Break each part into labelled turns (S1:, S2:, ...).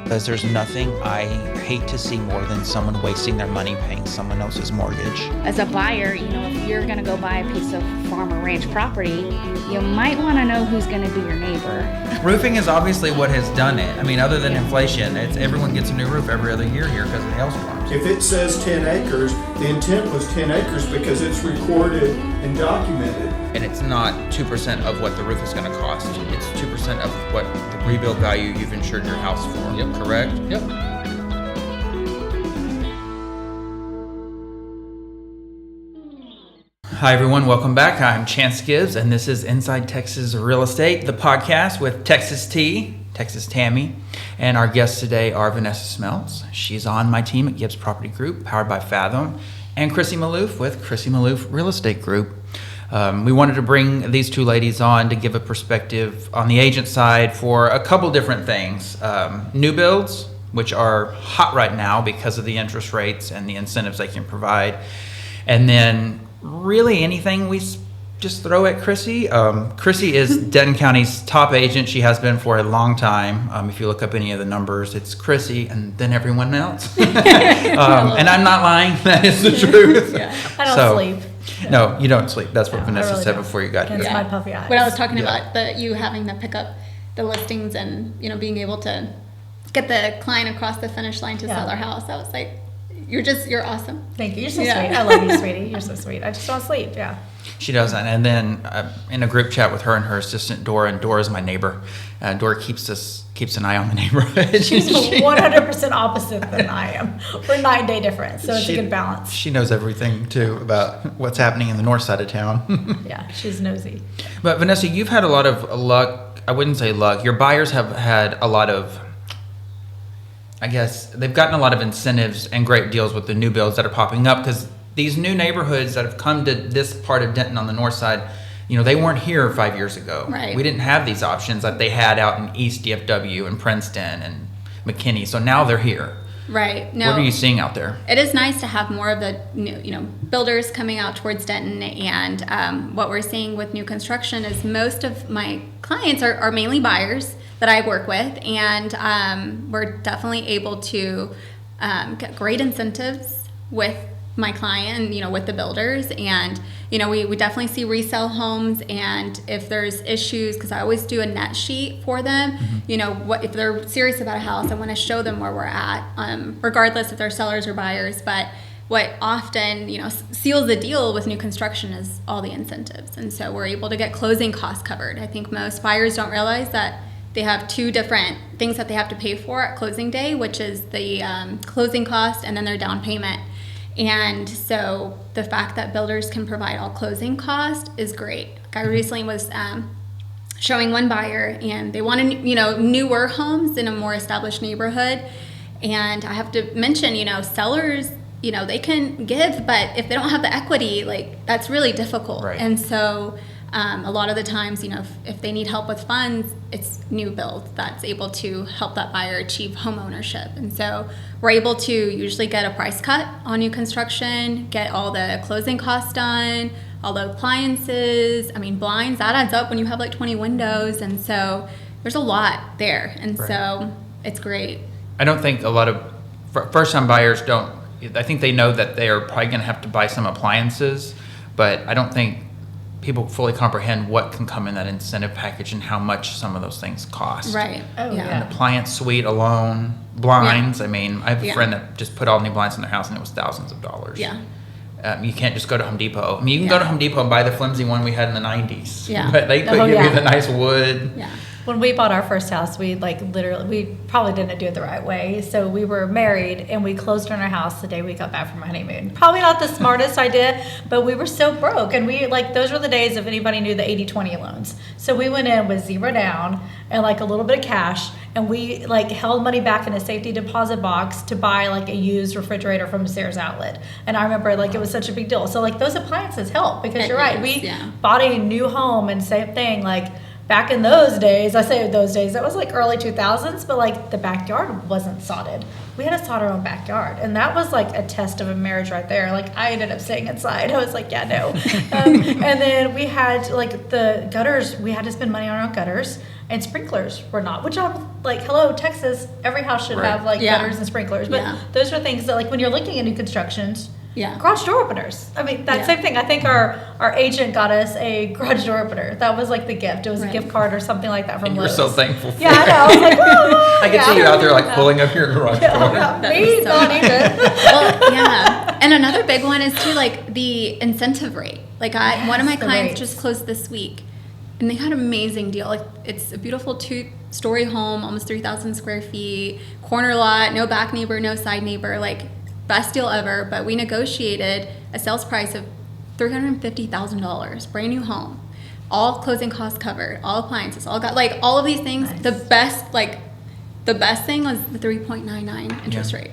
S1: Because there's nothing I hate to see more than someone wasting their money paying someone else's mortgage.
S2: As a buyer, if you're going to go buy a piece of farm or ranch property, you might want to know who's going to be your neighbor.
S3: Roofing is obviously what has done it. I mean, other than inflation, everyone gets a new roof every other year here because of hailstorms.
S4: If it says 10 acres, the intent was 10 acres because it's recorded and documented.
S3: And it's not 2% of what the roof is going to cost. It's 2% of what the rebuild value you've insured your house for.
S5: Yep.
S3: Correct?
S5: Yep.
S3: Hi, everyone. Welcome back. I'm Chance Gibbs, and this is Inside Texas Real Estate, the podcast with Texas Tammy. And our guests today are Vanessa Smeltz. She's on my team at Gibbs Property Group, powered by Fathom, and Chrissy Maloof with Chrissy Maloof Real Estate Group. We wanted to bring these two ladies on to give a perspective on the agent side for a couple different things. New builds, which are hot right now because of the interest rates and the incentives they can provide. And then really anything we just throw at Chrissy. Chrissy is Denton County's top agent. She has been for a long time. If you look up any of the numbers, it's Chrissy and then everyone else. And I'm not lying. That is the truth.
S6: Yeah. I don't sleep.
S3: No, you don't sleep. That's what Vanessa
S6: really
S3: said
S6: don't.
S3: before you got here.
S6: That's my puffy eyes.
S7: What I was talking about, you having to pick up the listings and, being able to get the client across the finish line to sell their house. I was like, you're awesome.
S6: Thank you. You're so sweet. I love you, sweetie. You're so sweet. I just don't sleep. Yeah.
S3: She doesn't. And then in a group chat with her and her assistant, Dora, and Dora's my neighbor. Dora keeps an eye on the neighborhood.
S6: She's 100% opposite than I am. We're 9-day difference, so it's a good balance.
S3: She knows everything, too, about what's happening in the north side of town.
S6: Yeah, she's nosy.
S3: But, Vanessa, you've had a lot of luck. I wouldn't say luck. Your buyers have had a lot of, I guess, they've gotten a lot of incentives and great deals with the new builds that are popping up because these new neighborhoods that have come to this part of Denton on the north side, they weren't here 5 years ago.
S7: Right.
S3: We didn't have these options that they had out in East DFW and Princeton and McKinney. So now they're here.
S7: Right. No,
S3: what are you seeing out there?
S7: It is nice to have more of the new, builders coming out towards Denton. And what we're seeing with new construction is most of my clients are mainly buyers that I work with. And we're definitely able to get great incentives with my client and, with the builders. And, we definitely see resale homes. And if there's issues, because I always do a net sheet for them, what if they're serious about a house, I want to show them where we're at, regardless if they're sellers or buyers. But what often, seals the deal with new construction is all the incentives. And so we're able to get closing costs covered. I think most buyers don't realize that they have two different things that they have to pay for at closing day, which is the closing cost and then their down payment. And so the fact that builders can provide all closing cost is great. I recently was showing one buyer, and they wanted, newer homes in a more established neighborhood. And I have to mention, sellers, they can give, but if they don't have the equity, that's really difficult.
S3: Right.
S7: And so a lot of the times, if they need help with funds, it's new build that's able to help that buyer achieve home ownership. And so we're able to usually get a price cut on new construction, get all the closing costs done, all the appliances, blinds, that adds up when you have 20 windows. And so there's a lot there. And so it's great.
S3: I don't think a lot of first-time buyers I think they know that they are probably going to have to buy some appliances, but I don't think people fully comprehend what can come in that incentive package and how much some of those things cost.
S7: Right.
S6: Oh,
S7: yeah.
S3: An appliance suite alone, blinds.
S7: Yeah.
S3: I have a friend that just put all new blinds in their house and it was thousands of dollars.
S7: Yeah.
S3: You can't just go to Home Depot. You can go to Home Depot and buy the flimsy one we had in the 90s.
S7: Yeah.
S3: But they couldn't give you the nice wood.
S7: Yeah.
S6: When we bought our first house, we we probably didn't do it the right way. So we were married and we closed on our house the day we got back from our honeymoon. Probably not the smartest idea, but we were so broke. And we those were the days if anybody knew the 80-20 loans. So we went in with zero down and a little bit of cash. And we held money back in a safety deposit box to buy a used refrigerator from Sears outlet. And I remember it was such a big deal. So those appliances help because you're right. We bought a new home and same thing back in those days, I say those days, that was early 2000s, but the backyard wasn't sodded. We had to sod our own backyard. And that was a test of a marriage right there. I ended up staying inside. I was yeah, no. And then we had the gutters, we had to spend money on our gutters. and sprinklers were not, which I'm like, hello, Texas, every house should
S3: Right.
S6: have like
S7: Yeah.
S6: gutters and sprinklers. But
S7: Yeah.
S6: those are things that like when you're looking at new constructions,
S7: Yeah.
S6: garage door openers. I mean, that
S7: Yeah.
S6: same thing. I think our agent got us a garage door opener. That was like the gift. It was
S7: Right.
S6: a gift card or something like that from
S3: And you were
S6: Lowe's.
S3: so thankful for
S6: Yeah, I
S3: it.
S6: know. I was like, oh,
S3: I could see you out there like pulling up your garage door.
S6: Yeah,
S7: That
S6: me,
S7: is so
S6: not
S7: funny.
S6: even.
S7: Well, yeah. And another big one is too, like the incentive rate. Like one of my
S6: Yes, the
S7: clients
S6: rates.
S7: just closed this week, and they had an amazing deal. Like it's a beautiful 2-story home, almost 3,000 square feet, corner lot, no back neighbor, no side neighbor. Like best deal ever. But we negotiated a sales price of $350,000, brand new home, all closing costs covered, all appliances, all got like all of these things.
S6: Nice.
S7: The best thing was the 3.99 interest
S3: Yeah.
S7: rate.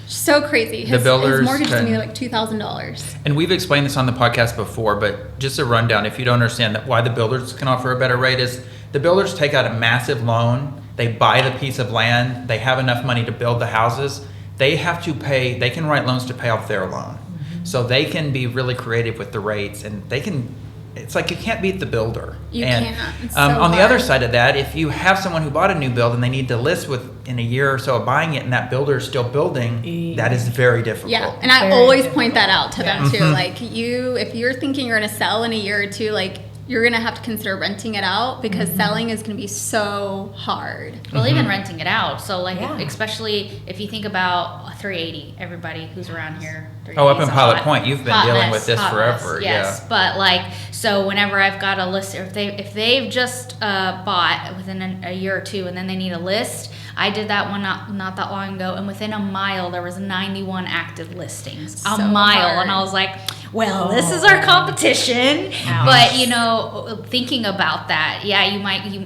S7: So crazy.
S3: The builders
S7: his mortgage is
S3: can-
S7: gonna be like $2,000.
S3: And we've explained this on the podcast before, but just a rundown, if you don't understand that why the builders can offer a better rate is the builders take out a massive loan, they buy the piece of land, they have enough money to build the houses, they have to pay, they can write loans to pay off their loan. So they can be really creative with the rates, and they can, it's like you can't beat the builder.
S7: You
S3: And,
S7: can't. It's
S3: on
S7: so
S3: the other
S7: hard.
S3: side of that, if you have someone who bought a new build and they need to list within a year or so of buying it and that builder is still building, that is very difficult.
S7: Yeah, and I
S6: Very
S7: always
S6: difficult.
S7: point that out to them too.
S3: Mhm.
S7: Like if you're thinking you're gonna sell in a year or two, like you're gonna have to consider renting it out because selling is gonna be so hard.
S2: Well, even renting it out. So, like,
S6: Yeah.
S2: especially if you think about a 380, everybody who's around here.
S3: Oh, up
S2: 380
S3: in
S2: is a
S3: Pilot
S2: hot-
S3: Point, you've been
S2: hot
S3: dealing
S2: mess,
S3: with this
S2: hot
S3: forever,
S2: mess, yes.
S3: yeah.
S2: But like, so whenever I've got a list, if they've just bought within a year or two, and then they need a list, I did that one not that long ago, and within a mile there was 91 active listings. A
S7: So
S2: mile,
S7: hard.
S2: and I was like, well, this is our competition.
S6: Ouch.
S2: But thinking about that, yeah,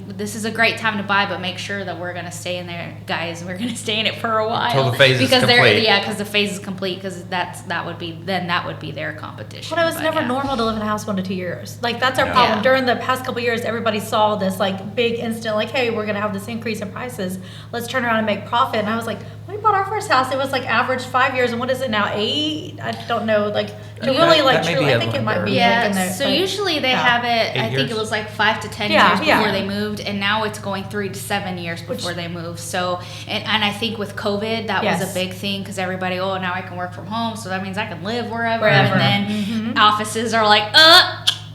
S2: this is a great time to buy, but make sure that we're gonna stay in there, guys. We're gonna stay in it for a while
S3: Until the phase is
S2: because
S3: complete.
S2: because the phase is complete, because that would be their competition.
S6: But it was
S2: But,
S6: never
S2: yeah.
S6: normal to live in a house 1 to 2 years. Like that's our
S3: Yeah.
S6: problem.
S2: Yeah.
S6: During the past couple years, everybody saw this like big instant, like, hey, we're gonna have this increase in prices. Let's turn around and make profit. And I was like, when we bought our first house, it was like average 5 years, and what is it now? 8? I don't know. Like to
S3: Yeah,
S6: really like
S3: that may
S6: truly,
S3: be
S6: I
S3: a
S6: think it
S3: little
S6: might be
S3: bit.
S6: like in
S2: Yeah,
S6: there.
S2: so
S6: like,
S2: usually they
S6: yeah.
S2: have it.
S3: 8
S2: I think
S3: years?
S2: it was like 5 to 10
S6: Yeah,
S2: years
S6: yeah.
S2: before they moved, and now it's going 3 to 7 years before they move. So, and I think with COVID, that was
S6: Yes.
S2: a big thing because everybody, now I can work from home, so that means I can live wherever.
S6: Wherever.
S2: And then offices are like,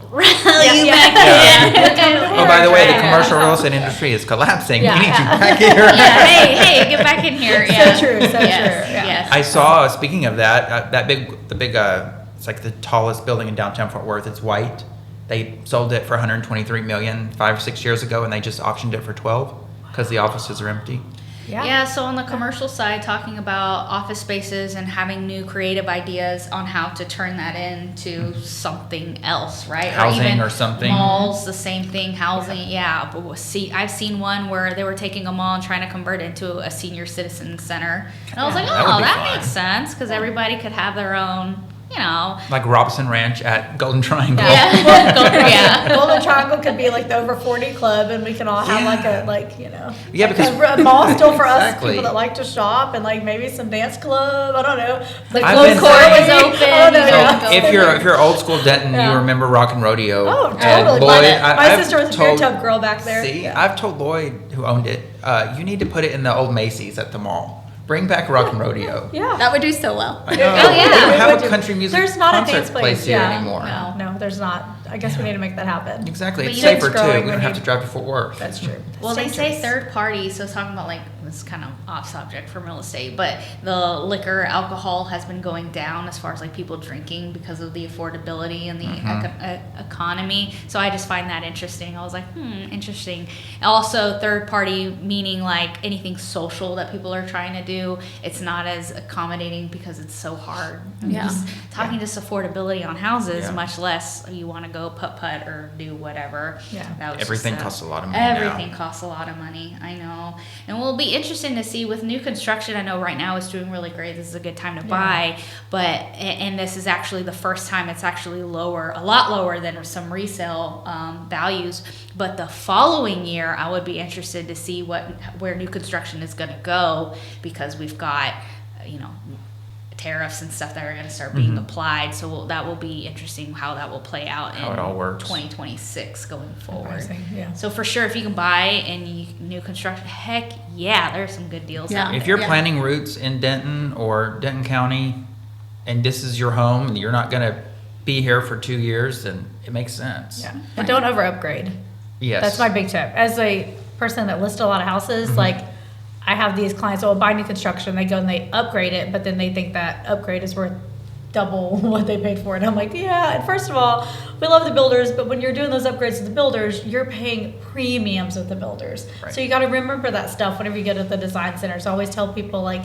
S2: rally
S6: Yeah,
S2: back
S3: yeah.
S2: in. We're gonna
S3: Oh, by the way, the
S2: work.
S3: commercial real estate industry is collapsing.
S6: Yeah.
S3: We need you back here.
S2: Yeah, hey, get back in here.
S6: So
S2: Yeah.
S6: true, so
S2: Yes,
S6: true, yeah.
S2: Yes.
S3: I saw, speaking of that, the big, it's like the tallest building in downtown Fort Worth. It's white. They sold it for $123 million 5 or 6 years ago, and they just auctioned it for 12 because the offices are empty.
S2: Yeah, so on the commercial side, talking about office spaces and having new creative ideas on how to turn that into something else, right?
S3: Housing
S2: even
S3: or something.
S2: Malls, the same thing. Housing, yeah. But I've seen one where they were taking a mall and trying to convert it into a senior citizen center, and I was like,
S3: That would be
S2: that
S3: fun.
S2: makes sense because everybody could have their own,
S3: Like Robson Ranch at Golden Triangle.
S2: Yeah, yeah.
S6: Golden Triangle could be like the over 40 club, and we can all have
S3: Yeah. Yeah,
S6: like
S3: because-
S6: a mall still for
S3: Exactly.
S6: us people that like to shop, and like maybe some dance club. I don't know. The
S3: I've
S6: food
S3: been
S6: court
S3: saying-
S6: was open.
S2: Oh, no,
S6: you
S3: So
S6: know.
S2: yeah.
S3: if you're old school Denton,
S6: Yeah.
S3: you remember Rock and Rodeo.
S6: Oh,
S3: And
S6: totally.
S3: Lloyd,
S6: My
S3: I've
S6: sister was a beer
S3: told-
S6: tub girl back there.
S3: See,
S6: Yeah.
S3: I've told Lloyd, who owned it, you need to put it in the old Macy's at the mall. Bring back Rock and Rodeo.
S6: Yeah.
S7: That would do so well.
S3: I know.
S2: Oh, yeah.
S3: They don't
S6: We
S3: have
S6: would
S3: a
S6: do-
S3: country music
S6: There's not a
S3: concert
S6: dance
S3: place here
S6: yeah.
S3: anymore.
S6: No, there's not. I guess we need to make that happen.
S3: Exactly.
S2: But
S3: It's
S2: you know,
S3: safer
S6: it's
S3: too.
S6: growing
S3: We don't
S6: when
S3: have
S6: you-
S3: to drive to Fort Worth.
S6: That's true.
S2: Well, they
S6: It's
S2: say
S6: dangerous.
S2: third party, so it's talking about like this kind of off subject from real estate, but the liquor, alcohol has been going down as far as like people drinking because of the affordability and the economy. So I just find that interesting. I was like, interesting. Also, third party meaning like anything social that people are trying to do. It's not as accommodating because it's so hard.
S7: Yeah.
S2: Just talking just affordability on houses,
S3: Yeah.
S2: much less you want to go putt or do whatever.
S6: Yeah.
S2: That was
S3: Everything
S2: just,
S3: costs a lot of money now.
S2: Everything costs a lot of money. I know, and will be interesting to see with new construction. I know right now it's doing really great. This is a good time to buy, but and this is actually the first time it's actually lower, a lot lower than some resale values. But the following year, I would be interested to see where new construction is going to go because we've got, tariffs and stuff that are going to start being applied. So that will be interesting how that will play out
S3: How
S2: in
S3: it all works.
S2: 2026 going forward.
S6: Amazing, yeah.
S2: So for sure, if you can buy any new construction, heck yeah, there's some good deals
S7: Yeah.
S2: out
S3: If
S2: there.
S3: you're planning roots in Denton or Denton County, and this is your home, and you're not going to be here for 2 years, then it makes sense.
S6: Yeah. And don't over upgrade.
S3: Yes.
S6: That's my big tip. As a person that lists a lot of houses, like I have these clients that will buy new construction, they go and they upgrade it, but then they think that upgrade is worth double what they paid for it. I'm like, yeah, and first of all, we love the builders, but when you're doing those upgrades to the builders, you're paying premiums with the builders.
S3: Right.
S6: So you got to remember that stuff whenever you go to the design centers. I always tell people like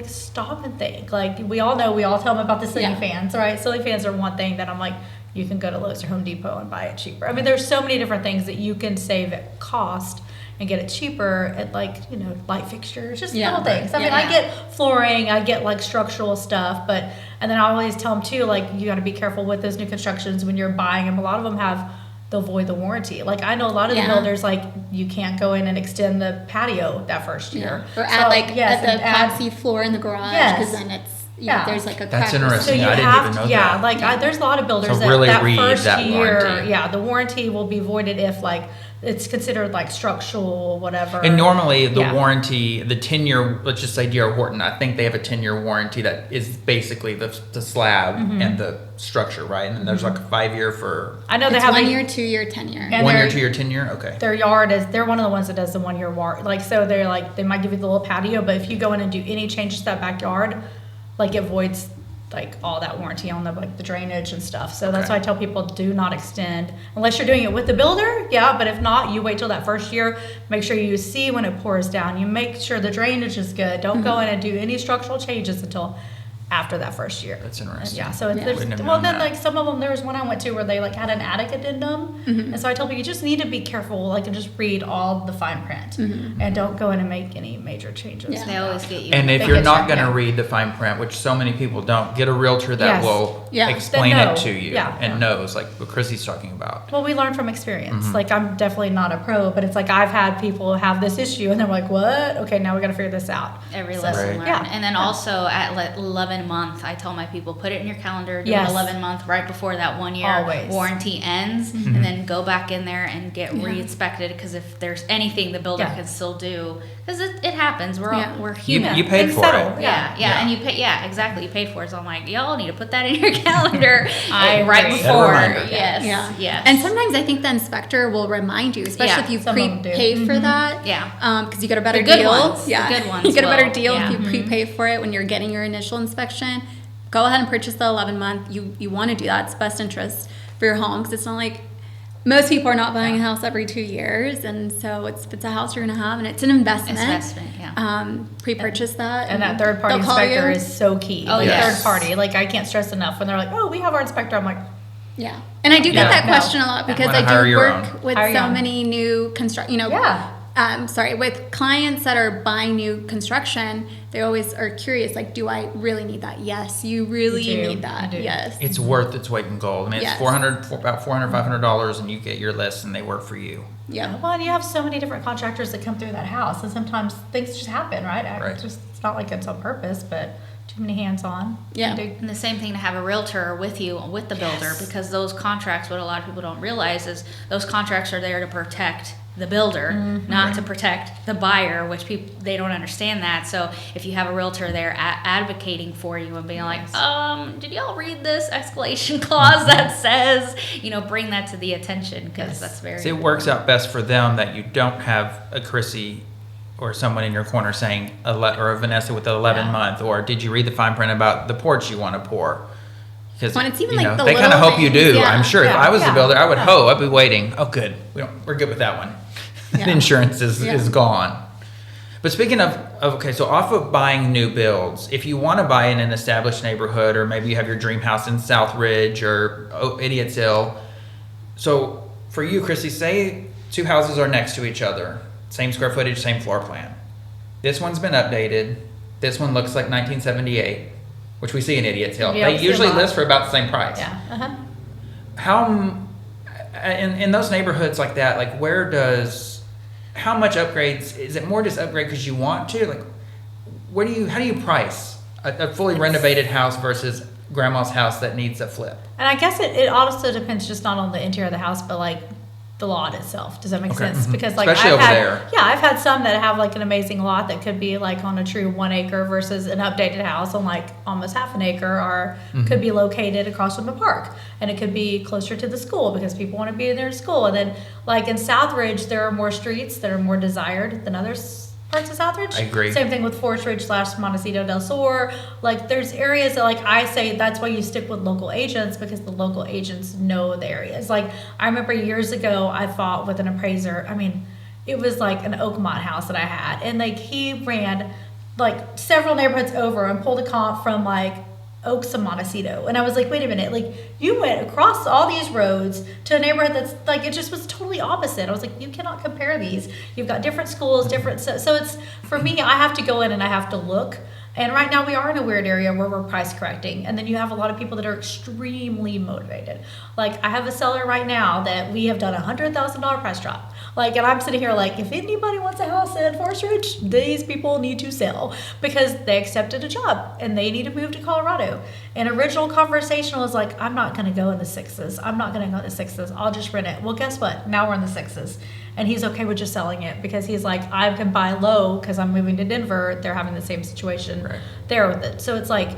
S6: stop and think. Like we all tell them about the ceiling fans, right? Ceiling fans are one thing that I'm like, you can go to Lowe's or Home Depot and buy it cheaper. I mean, there's so many different things that you can save at cost and get it cheaper at light fixtures, just little things. I mean, I get flooring, I get like structural stuff, and then I always tell them too, like you got to be careful with those new constructions when you're buying them. A lot of them they'll void the warranty. Like I know a lot of the builders, like you can't go in and extend the patio that first year.
S7: Or add at the epoxy floor in the garage, because then it's, there's like a
S3: That's
S7: crack.
S3: interesting.
S6: So you
S3: I didn't
S6: have
S3: even know
S6: to,
S3: that.
S6: there's a lot of builders
S3: So really
S6: that
S3: read
S6: first
S3: that
S6: year,
S3: warranty.
S6: the warranty will be voided if like it's considered like structural, whatever.
S3: And normally the
S6: Yeah.
S3: warranty, the 10-year, let's just say D.R. Horton, I think they have a 10-year warranty that is basically the slab and the structure, right? And then there's like a 5-year for
S6: I know they
S7: It's
S6: have
S7: 1
S6: a-
S7: year, 2 year, 10 year.
S6: And
S3: 1 year,
S6: they're-
S3: 2 year, 10-year. Okay.
S6: Their yard they're one of the ones that does the 1 year warranty. Like, so they're like, they might give you the little patio, but if you go in and do any changes to that backyard, like it voids like all that warranty on the drainage and stuff. So that's
S3: Okay.
S6: why I tell people do not extend unless you're doing it with the builder. Yeah. But if not, you wait till that first year, make sure you see when it pours down, you make sure the drainage is good. Don't go in and do any structural changes until after that first year.
S3: That's interesting.
S6: Yeah, so it's,
S7: Yeah.
S6: there's,
S3: Wouldn't have
S6: well,
S3: known
S6: then
S3: that.
S6: like some of them, there was one I went to where they like had an attic addendum, and so I tell people you just need to be careful, like, and just read all the fine print, and don't go in and make any major changes.
S7: Yeah.
S2: They always get you.
S3: And if
S6: They
S3: you're
S6: get
S3: not
S6: you,
S3: going to
S6: yeah.
S3: read the fine print, which so many people don't, get a realtor that
S6: Yes.
S3: will
S7: Yeah.
S3: explain
S6: That
S3: it
S6: know.
S3: to you
S6: Yeah.
S3: and knows, like what Chrissy's talking about.
S6: Well, we learn from experience.
S3: Mm-hmm.
S6: Like, I'm definitely not a pro, but it's like I've had people have this issue, and they're like, "What? Okay, now we got to figure this out."
S2: Every
S6: So,
S2: lesson
S3: Right.
S2: learned.
S6: Yeah.
S2: And then also at 11 month, I tell my people, put it in your calendar, do
S6: Yes.
S2: an 11 month right before that 1 year
S6: Always.
S2: warranty ends, and then go back in there and get re-inspected, because if there's anything the builder
S6: Yeah.
S2: can still do, because it happens, we're
S7: Yeah.
S2: we're
S3: You,
S2: human.
S3: you paid
S6: And
S3: for
S6: settle.
S3: it.
S2: yeah, and you pay. Yeah, exactly. You paid for it. So I'm like, y'all need to put that in your calendar
S6: I
S2: right
S6: agree.
S2: before.
S3: reminder.
S2: Yes,
S7: Yeah.
S2: yes.
S7: And sometimes I think the inspector will remind you, especially
S2: Yeah,
S7: if you
S6: some of them do.
S7: prepaid for that.
S2: Yeah.
S7: Because you get a better
S2: The good
S7: deal.
S2: ones. The
S7: Yeah.
S2: good ones
S7: You get a better
S2: will.
S7: deal
S2: Yeah.
S7: if you prepay for it when you're getting your initial inspection. Go ahead and purchase the 11 month. You want to do that. It's best interest for your home, because it's not like most people are not buying a house every 2 years, and so it's a house you're going to have, and it's an investment.
S2: yeah.
S7: Pre-purchase that,
S6: And that third party
S7: they'll call
S6: inspector
S7: you.
S6: is so key.
S2: Oh,
S6: like
S3: yes.
S6: third party, like I can't stress enough when they're like, "Oh, we have our inspector." I'm like,
S7: Yeah. And I do
S3: Yeah.
S7: get that
S6: No.
S7: question a lot because
S3: Wanna
S7: I
S3: hire
S7: do
S3: your
S7: work
S3: own.
S7: with
S6: Hire your
S7: so
S6: own.
S7: many new
S6: Yeah.
S7: with clients that are buying new construction. They always are curious, like, do I really need that? Yes, you really
S6: You do.
S7: need that.
S6: You do.
S7: Yes.
S3: It's worth its weight in gold. I mean, it's
S7: Yes.
S3: about $400, $500, and you get your list, and they work for you.
S7: Yeah.
S6: well, and you have so many different contractors that come through that house, and sometimes things just happen, right?
S3: Right.
S6: It's not like it's on purpose, but too many hands on.
S7: Yeah.
S2: And the same thing to have a realtor with you, with the builder, because those contracts, what a lot of people don't realize is those contracts are there to protect the builder, not to protect the buyer, which people, they don't understand that. So if you have a realtor there advocating for you and being like, did y'all read this escalation clause that says, bring that to the attention, because
S6: Yes.
S2: that's very
S3: See, it works out best for them that you don't have a Chrissy or someone in your corner saying, or a Vanessa with an 11-month, or did you read the fine print about the porch you want to pour? Because
S7: When it's even like the
S3: they kind of
S7: little
S3: hope you
S7: things,
S3: do.
S7: yeah.
S3: I'm sure if
S6: Yeah,
S3: I was the
S6: yeah,
S3: builder, I would
S6: yeah.
S3: hope. I'd be waiting. Oh, good. We're good with that one.
S7: Yeah.
S3: The insurance is
S7: Yeah.
S3: gone. But speaking of, okay, so off of buying new builds, if you want to buy in an established neighborhood, or maybe you have your dream house in Southridge or Idiot's Hill. So for you, Chrissy, say two houses are next to each other, same square footage, same floor plan. This one's been updated. This one looks like 1978, which we see in Idiot's Hill.
S6: Yeah, we
S3: They
S6: see a
S3: usually
S6: lot.
S3: list for about the same price.
S6: Yeah. Uh-huh.
S3: How, in those neighborhoods like that, like how much upgrades, is it more just upgrade because you want to? Like, how do you price a fully renovated house versus grandma's house that needs a flip.
S6: And I guess it also depends just not on the interior of the house, but like the lot itself. Does that make sense?
S3: Mhm.
S6: Because like
S3: Especially
S6: I've
S3: over
S6: had,
S3: there.
S6: yeah, I've had some that have like an amazing lot that could be like on a true 1 acre versus an updated house on like almost half an acre, or could be located across from the park, and it could be closer to the school because people want to be near school. And then like in Southridge, there are more streets that are more desired than others. Parts of Southridge.
S3: I agree.
S6: Same thing with Forest Ridge / Montecito del Sur. Like there's areas that like I say that's why you stick with local agents, because the local agents know the areas. Like I remember years ago I fought with an appraiser. I mean, it was like an Oakmont house that I had, and like he ran like several neighborhoods over and pulled a comp from like Oaks and Montecito. And I was like, wait a minute, like you went across all these roads to a neighborhood that's like, it just was totally opposite. I was like, you cannot compare these. You've got different schools, different, so it's, for me, I have to go in and I have to look. And right now we are in a weird area where we're price correcting. And then you have a lot of people that are extremely motivated. Like I have a seller right now that we have done $100,000 price drop. Like, and I'm sitting here like, if anybody wants a house in Forest Ridge, these people need to sell because they accepted a job and they need to move to Colorado. And original conversation was like, I'm not going to go in the sixes. I'm not going to go in the sixes. I'll just rent it. Well, guess what? Now we're in the sixes. And he's okay with just selling it because he's like, I can buy low because I'm moving to Denver. They're having the same situation there with it. So it's like,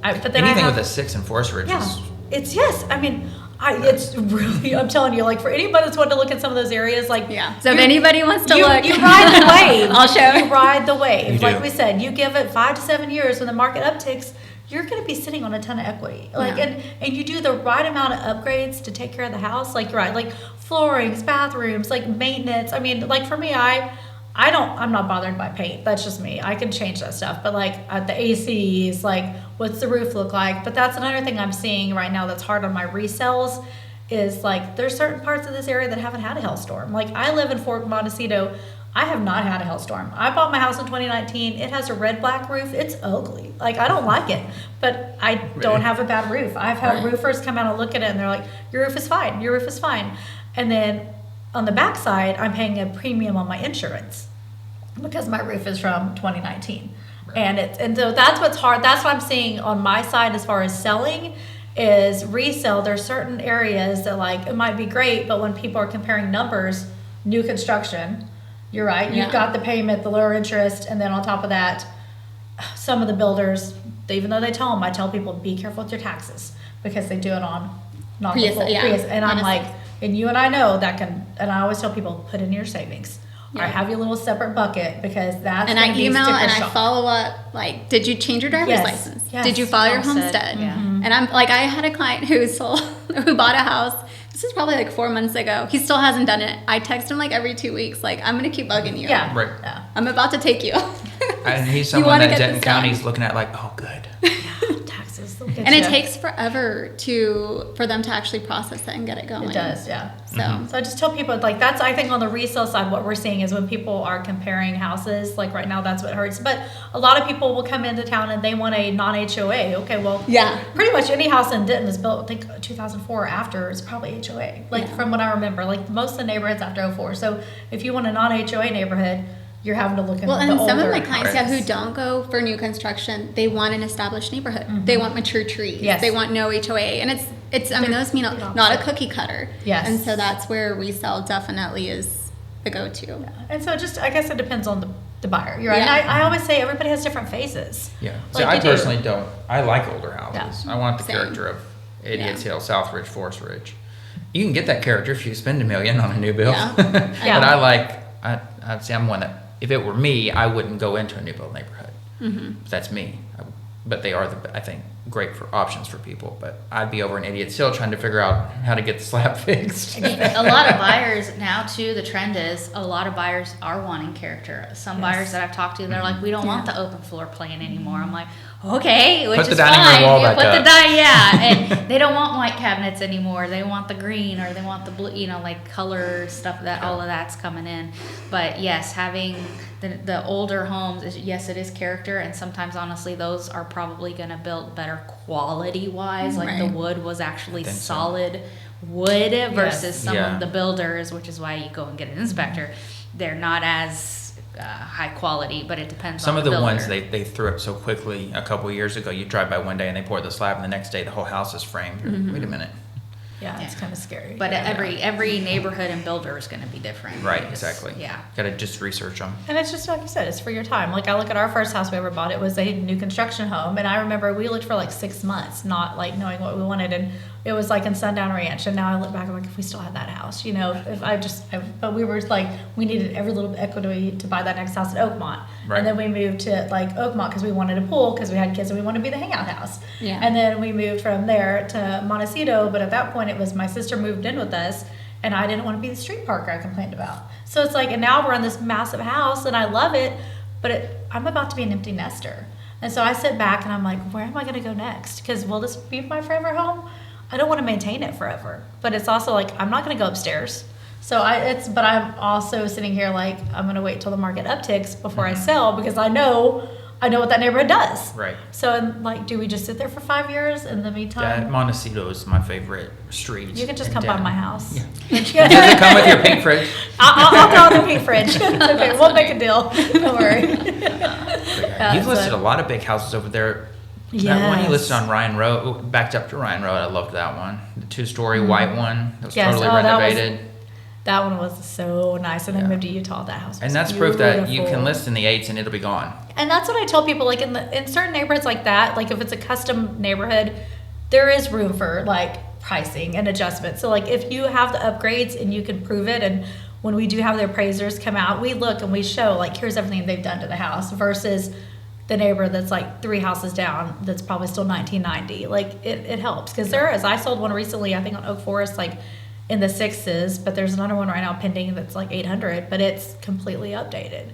S6: but then
S3: Anything with a 6 in Forest Ridge
S6: yeah,
S3: is...
S6: it's yes. I mean, it's really, I'm telling you, like for anybody that's wanting to look at some of those areas, like
S7: Yeah. So if anybody wants to look,
S6: you ride the wave.
S7: I'll show.
S6: You ride the wave.
S3: You
S6: Like
S3: do.
S6: we said, you give it 5 to 7 years when the market upticks, you're going to be sitting on a ton of equity. Like,
S7: Yeah.
S6: and you do the right amount of upgrades to take care of the house. Like, you're right, like floorings, bathrooms, like maintenance. I mean, like for me, I'm not bothered by paint. That's just me. I can change that stuff. But like the ACs, like what's the roof look like? But that's another thing I'm seeing right now that's hard on my resales is like there's certain parts of this area that haven't had a hailstorm. Like I live in Fort Montecito. I have not had a hailstorm. I bought my house in 2019. It has a red-black roof. It's ugly. Like, I don't like it. But I don't have a bad roof. I've had roofers come out and look at it, and they're like, your roof is fine. Your roof is fine. And then on the backside, I'm paying a premium on my insurance because my roof is from 2019. And so that's what's hard. That's what I'm seeing on my side as far as selling is resale. There's certain areas that, like, it might be great, but when people are comparing numbers, new construction, you're right. You've got the payment, the lower interest, and then on top of that, some of the builders, even though they tell them, I tell people, be careful with your taxes because they do it on not the full Prius. And I'm like, and you and I know that can, and I always tell people, put in your savings. Or have your little separate bucket because that's
S7: And I
S6: gonna be
S7: email
S6: sticker
S7: and I
S6: shock.
S7: follow up, like, did you change your driver's
S6: Yes.
S7: license?
S6: Yes.
S7: Did you file your
S2: Homestead,
S7: homestead?
S2: yeah.
S6: Mm-hmm.
S7: And I'm like, I had a client who bought a house. This is probably like 4 months ago. He still hasn't done it. I text him like every 2 weeks, like, I'm going to keep bugging you.
S6: Yeah.
S3: Right.
S6: Yeah.
S7: I'm about to take you.
S3: And he's
S7: You
S3: someone
S7: wanna
S3: that
S7: get
S3: Denton
S7: this done.
S3: County's looking at like, oh, good.
S6: Taxes. they'll get
S7: And it
S6: you.
S7: takes forever for them to actually process it and get it going.
S6: It does, yeah.
S7: So
S6: So I just tell people, like, that's, I think on the resale side, what we're seeing is when people are comparing houses, like right now, that's what hurts. But a lot of people will come into town and they want a non-HOA. Okay, well,
S7: yeah.
S6: pretty much any house in Denton is built, I think, 2004 or after is probably HOA. Like,
S7: Yeah.
S6: from what I remember, like, most of the neighborhoods after 04. So if you want a non-HOA neighborhood, you're having to look in
S7: Well,
S6: the
S7: and some of
S6: older
S7: my clients who
S6: houses.
S7: don't go for new construction, they want an established neighborhood. They want mature trees.
S6: Yes.
S7: They want no HOA, and it's. I mean, those mean
S6: They're
S7: not a
S6: opposite.
S7: cookie cutter.
S6: Yes.
S7: And so that's where resale definitely is the go-to.
S6: And so it just, I guess it depends on the buyer. You're right.
S7: Yeah.
S6: And I always say everybody has different phases.
S3: Yeah.
S6: Like
S3: So I
S6: you do.
S3: personally don't. I like older houses.
S6: Yeah.
S3: I want the
S7: Same.
S3: character of Idiot's
S7: Yeah.
S3: Hill, Southridge, Forest Ridge. You can get that character if you spend $1 million on a new build.
S7: Yeah.
S6: Yeah.
S3: But I like. I'd say I'm one that. If it were me, I wouldn't go into a new build neighborhood.
S7: Mm-hmm.
S3: That's me. But they are I think great for options for people. But I'd be over in Idiot's Hill trying to figure out how to get the slab fixed.
S2: A lot of buyers now too, the trend is a lot of buyers are wanting character. Some buyers that I've talked to, they're like, we don't want the open floor plan anymore. I'm like, okay, which
S3: Put the
S2: is
S3: dining room
S2: fine.
S3: wall
S2: Yeah,
S3: back
S2: put
S3: up.
S2: and they don't want white cabinets anymore. They want the green or they want the blue, like color stuff that all of that's coming in. But yes, having the older homes, yes, it is character, and sometimes honestly those are probably going to build better quality wise. Like the
S7: Right.
S2: wood was actually
S3: think so.
S2: solid wood versus some
S3: Yeah.
S2: of the builders, which is why you go and get an inspector. They're not as high quality, but it depends
S3: Some
S2: on
S3: of the
S2: builder.
S3: ones they threw up so quickly a couple of years ago. You drive by one day and they pour the slab, and the next day the whole house is framed. You're, wait a minute.
S6: Yeah, it's
S2: Yeah.
S6: kind of scary.
S2: But
S6: Yeah.
S2: every neighborhood and builder is going to be different.
S3: Right,
S2: It's-
S3: exactly.
S2: Yeah.
S3: Got to just research them.
S6: And it's just like you said, it's for your time. Like I look at our first house we ever bought, it was a new construction home, and I remember we looked for like 6 months, not like knowing what we wanted, and it was like in Sundown Ranch. And now I look back, I'm like, if we still had that house, but we were like, we needed every little equity to buy that next house at Oakmont,
S3: Right.
S6: and then we moved to like Oakmont because we wanted a pool because we had kids and we wanted to be the hangout house.
S7: Yeah.
S6: And then we moved from there to Montecito, but at that point it was my sister moved in with us, and I didn't want to be the street parker I complained about. So it's like, and now we're in this massive house and I love it, but I'm about to be an empty nester. And so I sit back and I'm like, where am I going to go next? Because will this be my forever home? I don't want to maintain it forever. But it's also like, I'm not going to go upstairs. So but I'm also sitting here like, I'm going to wait till the market upticks before I sell, because I know what that neighborhood does.
S3: Right.
S6: So, and like, do we just sit there for 5 years in the meantime?
S3: Yeah, Montecito is my favorite street.
S6: You can just
S3: in
S6: come by
S3: Denton.
S6: my house.
S3: Yeah. Does it come with your pink fridge?
S6: I'll throw in the pink fridge. It's okay. We'll make a deal. Don't worry.
S3: You've listed a lot of big houses over there. That one you
S6: Yes.
S3: listed on Ryan Road, backed up to Ryan Road. I loved that one. The 2-story white one that was
S6: Yes.
S3: totally
S6: Oh, that was-
S3: renovated.
S6: That one was so nice. And then
S3: Yeah.
S6: moved to Utah. That house was
S3: And that's proof that you can
S6: beautiful.
S3: list in the 8s and it'll be gone.
S6: And that's what I tell people, like in certain neighborhoods like that, like if it's a custom neighborhood, there is room for like pricing and adjustment. So like if you have the upgrades and you can prove it, and when we do have the appraisers come out, we look and we show like, here's everything they've done to the house versus the neighbor that's like 3 houses down that's probably still 1990. Like it helps, because there is. I sold one recently, I think on Oak Forest, like in the 6s, but there's another one right now pending that's like 800, but it's completely updated.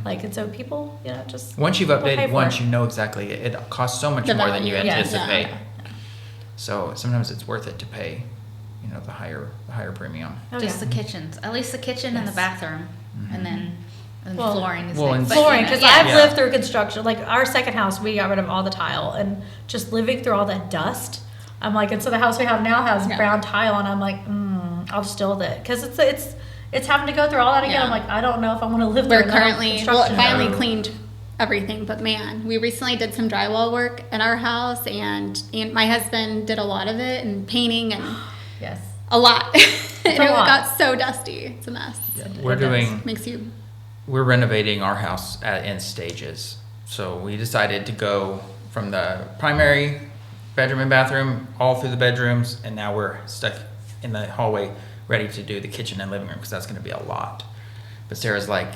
S6: Like, and so people, just
S3: Once you've
S6: they'll pay
S3: updated
S6: for
S3: once,
S6: it.
S3: you know exactly. It costs so much
S7: The
S3: more than you
S7: value, yes,
S3: anticipate.
S6: yeah.
S3: So sometimes it's worth it to pay, the higher premium.
S6: Oh,
S2: Just
S6: yeah.
S2: the kitchens, at least the kitchen and the
S6: Yes.
S2: bathroom, and then
S6: Well-
S2: flooring is
S3: Well,
S2: next.
S3: and
S2: But,
S6: flooring, because
S2: yeah.
S6: I've
S3: Yeah.
S6: lived through construction. Like our second house, we got rid of all the tile, and just living through all that dust. I'm like, and so the house we have now has
S7: Yeah.
S6: brown tile, and I'm like, I'll just deal with it, because it's having to go through all that again.
S7: Yeah.
S6: I'm like, I don't know if I want to live
S7: We're
S6: through another
S7: currently, well, it
S6: construction.
S7: finally
S3: No.
S7: cleaned everything, but man, we recently did some drywall work in our house, and my husband did a lot of it, and painting, and
S6: Yes.
S7: a lot. And
S6: a
S7: it
S6: lot.
S7: got so dusty. It's a mess.
S3: We're renovating our house in stages. So we decided to go from the primary bedroom and bathroom all through the bedrooms, and now we're stuck in the hallway ready to do the kitchen and living room, because that's going to be a lot. But Sarah's like,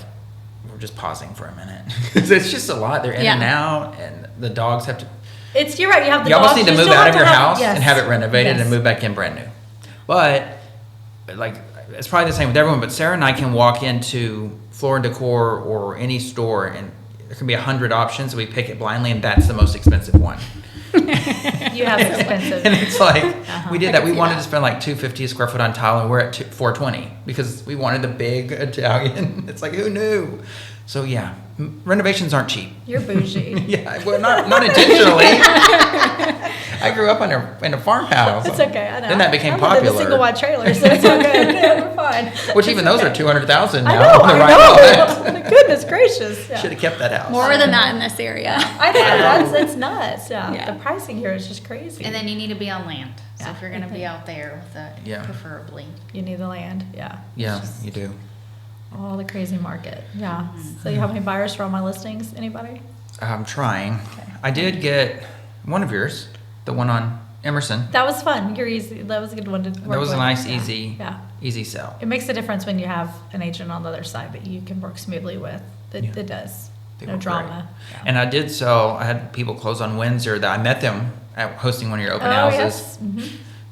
S3: we're just pausing for a minute. 'Cause it's just a lot. They're in and
S7: Yeah.
S3: out, and the dogs have to.
S6: You're right. You have the
S3: You almost
S6: dogs,
S3: need to move
S6: still
S3: out
S6: have
S3: of
S6: to
S3: your house
S6: yes.
S3: and have it renovated
S6: Yes.
S3: and move back in brand new. But like, it's probably the same with everyone, but Sarah and I can walk into Floor and Decor or any store, and there can be 100 options. We pick it blindly, and that's the most expensive one.
S6: You have expensive.
S3: And it's like, we did that.
S7: I
S3: We
S7: can see
S3: wanted
S7: that.
S3: to spend like $250 a square foot on tile, and we're at $420 because we wanted the big Italian. It's like, who knew? So yeah, renovations aren't cheap.
S6: You're bougie.
S3: Yeah, well, not intentionally. I grew up in a farmhouse.
S6: It's okay. I know.
S3: Then that became
S6: I lived in a
S3: popular.
S6: single wide trailer, so it's all good. We're fine.
S3: Which even those are 200,000
S6: I
S3: now.
S6: know.
S3: on the
S6: I
S3: right
S6: know. Goodness gracious. Yeah.
S3: Should have kept that house.
S7: More than that in this area.
S6: I know. It's nuts. Yeah.
S7: Yeah.
S6: The pricing here is just crazy.
S2: And then you need to be on land. So
S6: Yeah.
S2: if you're going to be out there with it,
S3: Yeah.
S2: preferably.
S6: you need the land. Yeah.
S3: Yeah, you do.
S6: Oh, the crazy market. Yeah. So you have any buyers for all my listings? Anybody?
S3: I'm trying.
S6: Okay.
S3: I did get one of yours, the one on Emerson.
S6: That was fun. You're easy. That was a good one to work
S3: That was a
S6: with.
S3: nice,
S6: Yeah.
S3: easy,
S6: Yeah.
S3: easy sell.
S6: It makes a difference when you have an agent on the other side that you can work smoothly with. It
S3: Yeah.
S6: does.
S3: They
S6: No
S3: were
S6: drama.
S3: great. And I did sell. I had people close on Windsor that I met them at hosting one of your open
S6: Oh,
S3: houses.
S6: yes. Mhm.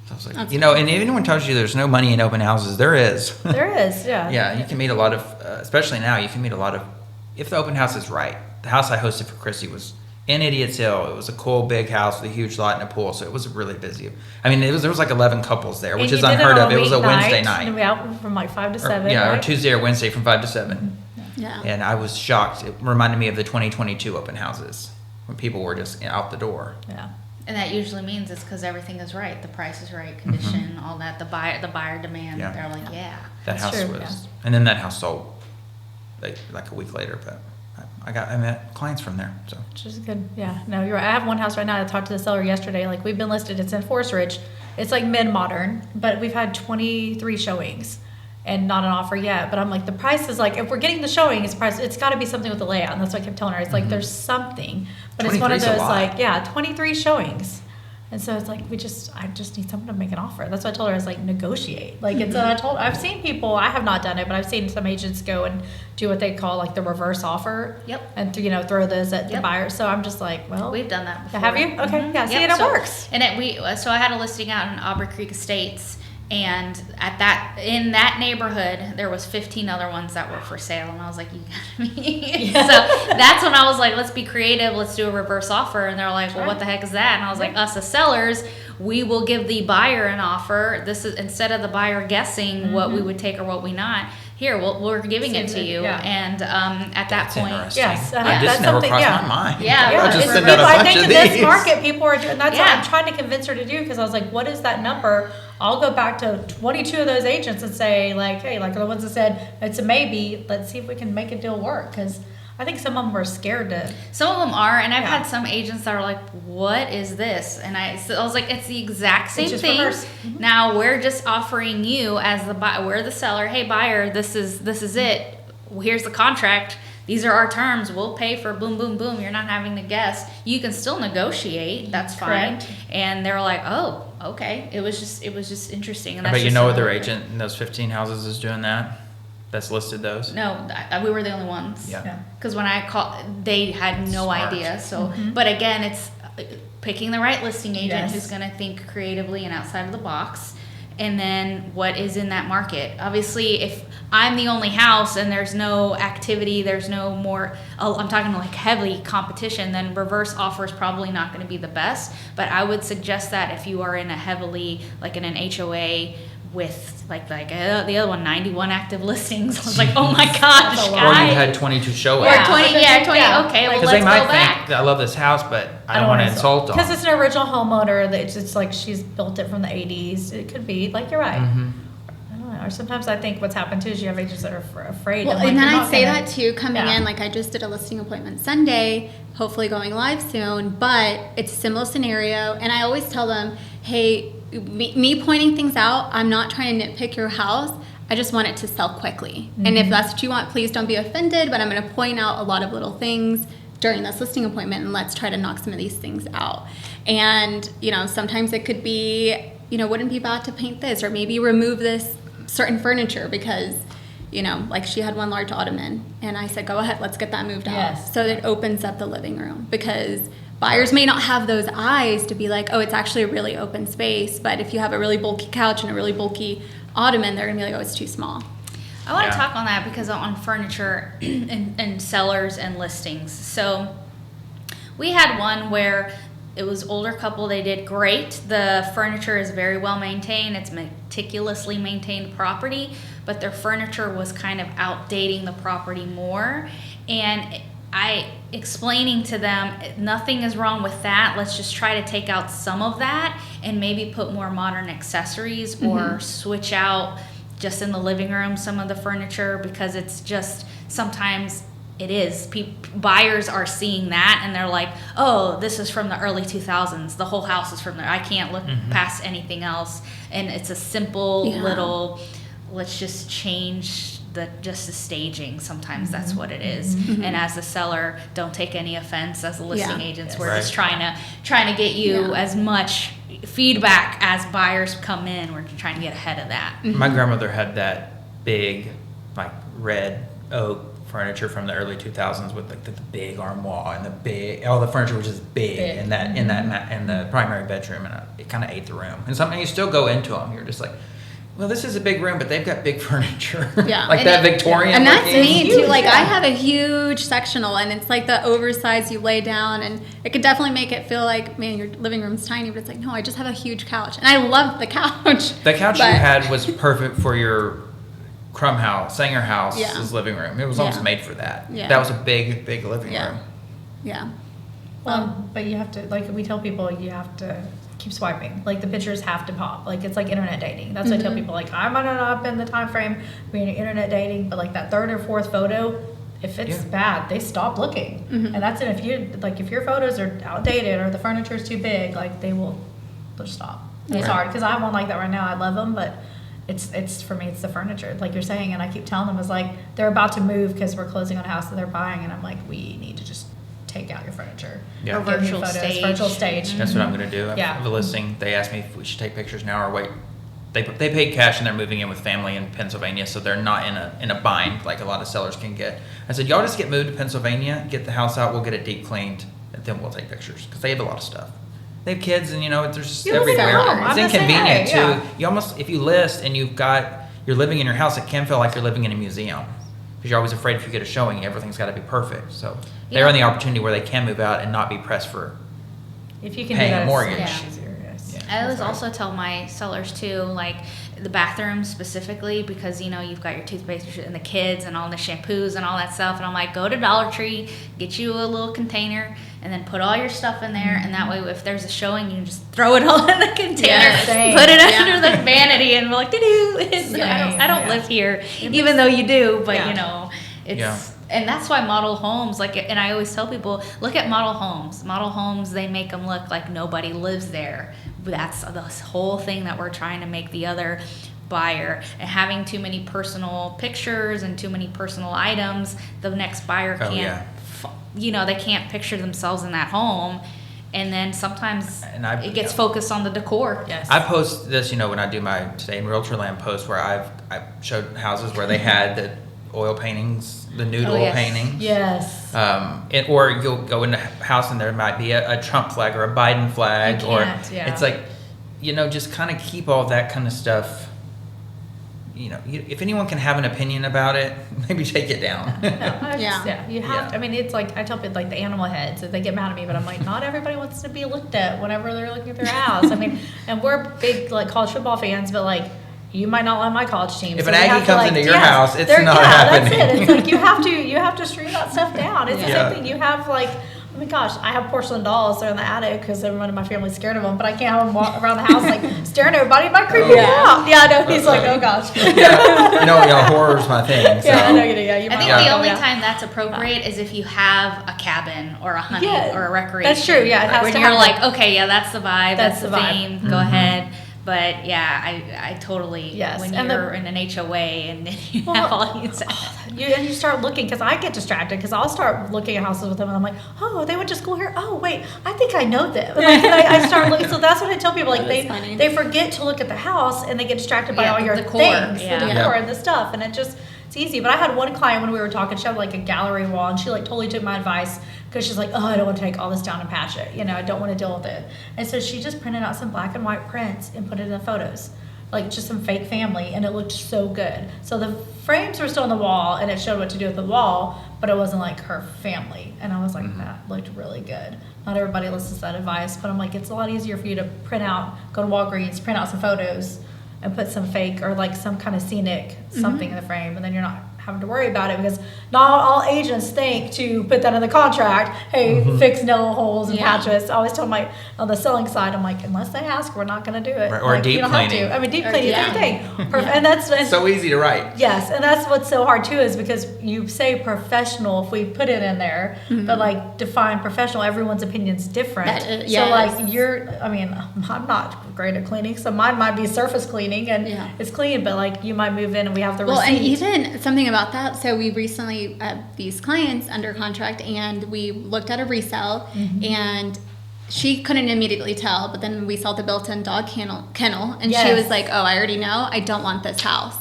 S3: So I was like,
S7: That's
S3: and if anyone tells you there's no money in open houses, there is.
S6: There is. Yeah.
S3: Yeah, you can meet a lot of, especially now, you can meet a lot of, if the open house is right. The house I hosted for Chrissy was in Idiot's Hill. It was a cool big house with a huge lot and a pool, so it was really busy. I mean, there was like 11 couples there, which
S6: And
S3: is
S6: you did
S3: unheard
S6: on
S3: of. It was a Wednesday night.
S6: And we out from like 5 to 7.
S3: Or
S6: right?
S3: Tuesday or Wednesday from 5 to 7.
S7: Yeah.
S3: And I was shocked. It reminded me of the 2022 open houses when people were just out the door.
S6: Yeah.
S2: And that usually means it's because everything is right. The price is right, condition, all that. The buyer demand.
S3: Yeah.
S2: They're like, yeah.
S3: That
S6: That's
S3: house
S6: true,
S3: was,
S6: yeah.
S3: and then that house sold like a week later. But I met clients from there. So
S6: Which is good. Yeah. No, you're right. I have one house right now. I talked to the seller yesterday. Like, we've been listed. It's in Forest Ridge. It's like mid-modern, but we've had 23 showings and not an offer yet. But I'm like, the price is like, if we're getting the showing, it's got to be something with the layout. And that's what I kept telling her. It's like, there's something. But it's one of
S3: 23 's a
S6: those,
S3: lot.
S6: like, yeah, 23 showings. And so it's like, I just need someone to make an offer. That's what I told her. I was like, negotiate. Like, it's, I've seen people, I have not done it, but I've seen some agents go and do what they call like the reverse offer.
S2: Yep.
S6: And throw those at the
S2: Yep.
S6: buyer. So I'm just like, well.
S2: We've done that before.
S6: Have you? Okay.
S2: Mhm.
S6: Yeah. See,
S2: Yep.
S6: and it
S2: So-
S6: works.
S2: And so I had a listing out in Aubrey Creek Estates, and in that neighborhood there was 15 other ones that were for sale, and I was like, you gotta be. So that's when I was like, let's be creative, let's do a reverse offer. And they're like, well, what the heck is that? And I was like, us as sellers, we will give the buyer an offer. This is, instead of the buyer guessing what we would take or what we not, here, we're giving it to you.
S6: Yeah.
S2: And at that
S3: that's
S2: point,
S3: interesting.
S6: Yes,
S3: I
S6: that's
S3: just never
S6: something-
S3: crossed
S6: yeah.
S3: my mind.
S2: Yeah,
S6: Yeah,
S3: I'll just
S6: it's
S3: send
S6: people,
S3: out a
S6: I
S3: bunch
S6: think
S3: of
S6: in this
S3: these.
S6: market, people are doing. That's what
S2: Yeah.
S6: I'm trying to convince her to do, because I was like, "What is that number?" I'll go back to 22 of those agents and say, like, "Hey, like the ones that said it's a maybe. Let's see if we can make a deal work." Because I think some of them are scared to.
S2: some of them are, and I've
S6: Yeah.
S2: had some agents that are like, "What is this?" And I was like, "It's the exact same
S6: just
S2: thing.
S6: reverse.
S2: Now we're just offering you as the buyer, we're the seller. Hey, buyer, this is it. Here's the contract. These are our terms. We'll pay for boom, boom, boom. You're not having to guess. You can still negotiate. That's fine."
S6: Correct.
S2: And they're like, "Oh, okay." It was just interesting. And
S3: I
S2: that's
S3: bet you
S2: just
S3: no
S2: another
S3: other
S2: thing.
S3: agent in those 15 houses is doing that. That's listed those.
S2: No, we were the only ones.
S3: Yeah.
S6: Yeah.
S2: Because when I called, they had no
S3: Smart.
S2: idea. So, but again, it's picking the right listing agent
S6: Yes.
S2: who's going to think creatively and outside of the box. And then what is in that market. Obviously, if I'm the only house and there's no activity, there's no more, I'm talking like heavy competition, then reverse offer is probably not going to be the best. But I would suggest that if you are in a heavily, like in an HOA with like the other one, 91 active listings. I was like, oh my gosh,
S6: That's a lot.
S3: Or you
S2: guys.
S3: had 22 show
S2: Or
S6: Yeah.
S2: 20, 20,
S6: Yeah.
S2: okay, well,
S3: Because
S2: let's
S3: they might
S2: go back.
S3: think, I love this house, but I don't want to insult them.
S6: Because it's an original homeowner. That it's like she's built it from the 80s. It could be, like, you're right.
S3: Mm-hmm.
S6: I don't know. Or sometimes I think what's happened too is you have agents that are afraid.
S7: Well,
S6: of, like,
S7: and then
S6: you're
S7: I'd
S6: not
S7: say
S6: gonna-
S7: that too, coming
S6: Yeah.
S7: in, like I just did a listing appointment Sunday, hopefully going live soon, but it's a similar scenario. And I always tell them, hey, me pointing things out, I'm not trying to nitpick your house. I just want it to sell quickly. And if that's what you want, please don't be offended, but I'm going to point out a lot of little things during this listing appointment, and let's try to knock some of these things out. And, sometimes it could be, wouldn't be bad to paint this, or maybe remove this certain furniture because, like she had one large ottoman, and I said, go ahead, let's get that moved out.
S6: Yes.
S7: So that it opens up the living room, because buyers may not have those eyes to be like, oh, it's actually a really open space. But if you have a really bulky couch and a really bulky ottoman, they're gonna be like, oh, it's too small.
S2: I want to
S3: Yeah.
S2: talk on that because on furniture and sellers and listings. So we had one where it was older couple. They did great. The furniture is very well maintained. It's meticulously maintained property, but their furniture was kind of outdating the property more. And I explaining to them, nothing is wrong with that. Let's just try to take out some of that and maybe put more modern accessories or switch out just in the living room some of the furniture, because it's just sometimes it is. Buyers are seeing that and they're like, oh, this is from the early 2000s. The whole house is from there. I can't look past anything else. And it's a simple little, let's just change the staging. Sometimes that's what it is. And as a seller, don't take any offense. As a listing agents, we're just trying to get you as much feedback as buyers come in. We're trying to get ahead of that.
S3: My grandmother had that big, like, red oak furniture from the early 2000s with like the big armoire and all the furniture was just big, in the primary bedroom, and it kind of ate the room. And something you still go into them, you're just like, well, this is a big room, but they've got big furniture.
S7: Yeah.
S3: Like
S2: And
S3: that Victorian.
S7: And that's
S3: looking-
S7: me too. Like,
S6: yeah.
S7: I have a huge sectional, and it's like the oversized you lay down, and it could definitely make it feel like, man, your living room's tiny, but it's like, no, I just have a huge couch, and I love the couch.
S3: The couch
S7: But-
S3: you had was perfect for your Sanger house's
S7: Yeah.
S3: living room. It was almost
S7: Yeah.
S3: made for that.
S7: Yeah.
S3: That was a big, big living
S7: Yeah.
S3: room.
S7: Yeah.
S6: But you have to, like we tell people, you have to keep swiping. Like the pictures have to pop. Like it's like internet dating. That's what I tell people. Like I might not have been the time frame being internet dating, but like that third or fourth photo, if it's bad, they stop looking. And that's it. If your photos are outdated or the furniture is too big, like they'll stop. It's hard because I have one like that right now. I love them, but it's for me, it's the furniture, like you're saying. And I keep telling them, it's like they're about to move because we're closing on a house that they're buying, and I'm like, we need to just take out your furniture.
S3: Yeah.
S2: Or
S6: Give me
S2: virtual
S6: photos,
S2: stage.
S6: virtual stage.
S3: That's what I'm going to do. I
S6: Yeah.
S3: have a listing. They asked me if we should take pictures now or wait. They paid cash and they're moving in with family in Pennsylvania, so they're not in a bind like a lot of sellers can get. I said, y'all just get moved to Pennsylvania, get the house out, we'll get it deep cleaned, and then we'll take pictures because they have a lot of stuff. They have kids, and there's
S6: You live in
S3: everywhere.
S6: your home.
S3: It's
S6: I'm the same
S3: inconvenient
S6: way,
S3: too.
S6: yeah.
S3: You almost, if you list and you're living in your house, it can feel like you're living in a museum because you're always afraid if you get a showing, everything's got to be perfect. So they're in the opportunity where they can move out and not be pressed for.
S6: If you can
S3: Paying
S6: do
S3: a
S6: that,
S3: mortgage.
S6: it's easier. Yes.
S3: Yeah.
S2: I always also tell my sellers too, like the bathrooms specifically, because you've got your toothpaste and the kids and all the shampoos and all that stuff, and I'm like, go to Dollar Tree, get you a little container, and then put all your stuff in there, and that way if there's a showing, you can just throw it all in the container,
S7: Yes.
S6: Same.
S2: put it
S7: Yeah.
S2: under the vanity, and be like, doo-doo. I don't live here, even though you do, but it's.
S3: Yeah.
S2: And that's why model homes, and I always tell people, look at model homes. Model homes, they make them look like nobody lives there. That's the whole thing that we're trying to make the other buyer. And having too many personal pictures and too many personal items, the next buyer
S3: Oh,
S2: can't, they can't picture themselves in that home. And then sometimes it gets focused on the decor.
S6: Yes.
S3: I post this, when I do my Today in Realtor Land post where I showed houses where they had the oil paintings, the nude
S2: Oh,
S3: oil
S2: yes.
S3: paintings.
S6: Yes.
S3: Or you'll go in a house and there might be a Trump flag or a Biden flag,
S6: You
S3: or
S6: can't, yeah.
S3: it's like, just kind of keep all that kind of stuff. If anyone can have an opinion about it, maybe take it down.
S6: You have to. I mean, it's like I tell people, like the animal heads, if they get mad at me, but I'm like, not everybody wants to be looked at whenever they're looking at their house. I mean, and we're big like college football fans, but like you might not like my college team.
S3: If
S6: so
S3: an
S6: we
S3: Aggie
S6: have to,
S3: comes
S6: like,
S3: into your house, it's not happening.
S6: That's it. It's like you have to stream that stuff down. It's the
S3: Yeah.
S6: same thing. You have like, oh my gosh, I have porcelain dolls. They're in the attic because everyone in my family's scared of them, but I can't have them walk around the house like staring at everybody. It might creep me out. Yeah, I know. He's like, oh gosh.
S3: Horror's my thing. So.
S6: Yeah, I know you do. Yeah, you
S2: I
S6: might
S2: think
S6: want
S2: the
S6: to,
S2: only
S6: yeah.
S2: time that's appropriate is if you have a cabin or a hunting
S6: Yeah,
S2: or a recreation.
S6: that's true, yeah, it has
S2: when
S6: to
S2: you're
S6: have
S2: like,
S6: that.
S2: okay, yeah, that's the vibe, that's the
S6: vibe.
S2: theme, go ahead. But yeah, I totally,
S6: Yes,
S2: when
S6: and
S2: you're in an HOA and then you have all these.
S6: You start looking, because I get distracted, because I'll start looking at houses with them and I'm like, oh, they went to school here. Oh, wait, I think I know them. Like, I start looking. So that's what I tell people. Like
S7: That is funny.
S6: they forget to look at the house and they get distracted by
S2: Yeah,
S6: all your
S2: the decor,
S6: things,
S2: yeah.
S6: the decor and the stuff, and it's easy. But I had one client when we were talking. She had like a gallery wall, and she like totally took my advice because she's like, oh, I don't want to take all this down and patch it. I don't want to deal with it. And so she just printed out some black and white prints and put it in the photos. Like just some fake family, and it looked so good. So the frames were still on the wall, and it showed what to do with the wall, but it wasn't like her family. And I was like, that looked really good. Not everybody listens to that advice, but I'm like, it's a lot easier for you to print out, go to Walgreens, print out some photos, and put some fake or like some kind of scenic something in the frame, and then you're not having to worry about it, because not all agents think to put that in the contract. Hey, fix nail holes and
S7: Yeah.
S6: patches. I always tell on the selling side, I'm like, unless they ask, we're not going to do it.
S3: Right, or
S6: Like,
S3: deep
S6: you don't have
S3: cleaning.
S6: to. I mean, deep
S7: Or
S6: cleaning,
S7: deep
S6: same thing. And that's
S3: So easy to write.
S6: yes, and that's what's so hard too, is because you say professional if we put it in there, but like define professional, everyone's opinion's different.
S7: That,
S6: So
S7: yes.
S6: like I'm not great at cleaning, so mine might be surface cleaning and
S7: Yeah.
S6: it's clean, but like you might move in and we have the
S7: Well,
S6: receipt.
S7: and even something about that. So we recently had these clients under contract, and we looked at a resale, and she couldn't immediately tell, but then we saw the built-in dog kennel, and she
S6: Yes.
S7: was like, oh, I already know, I don't want this house.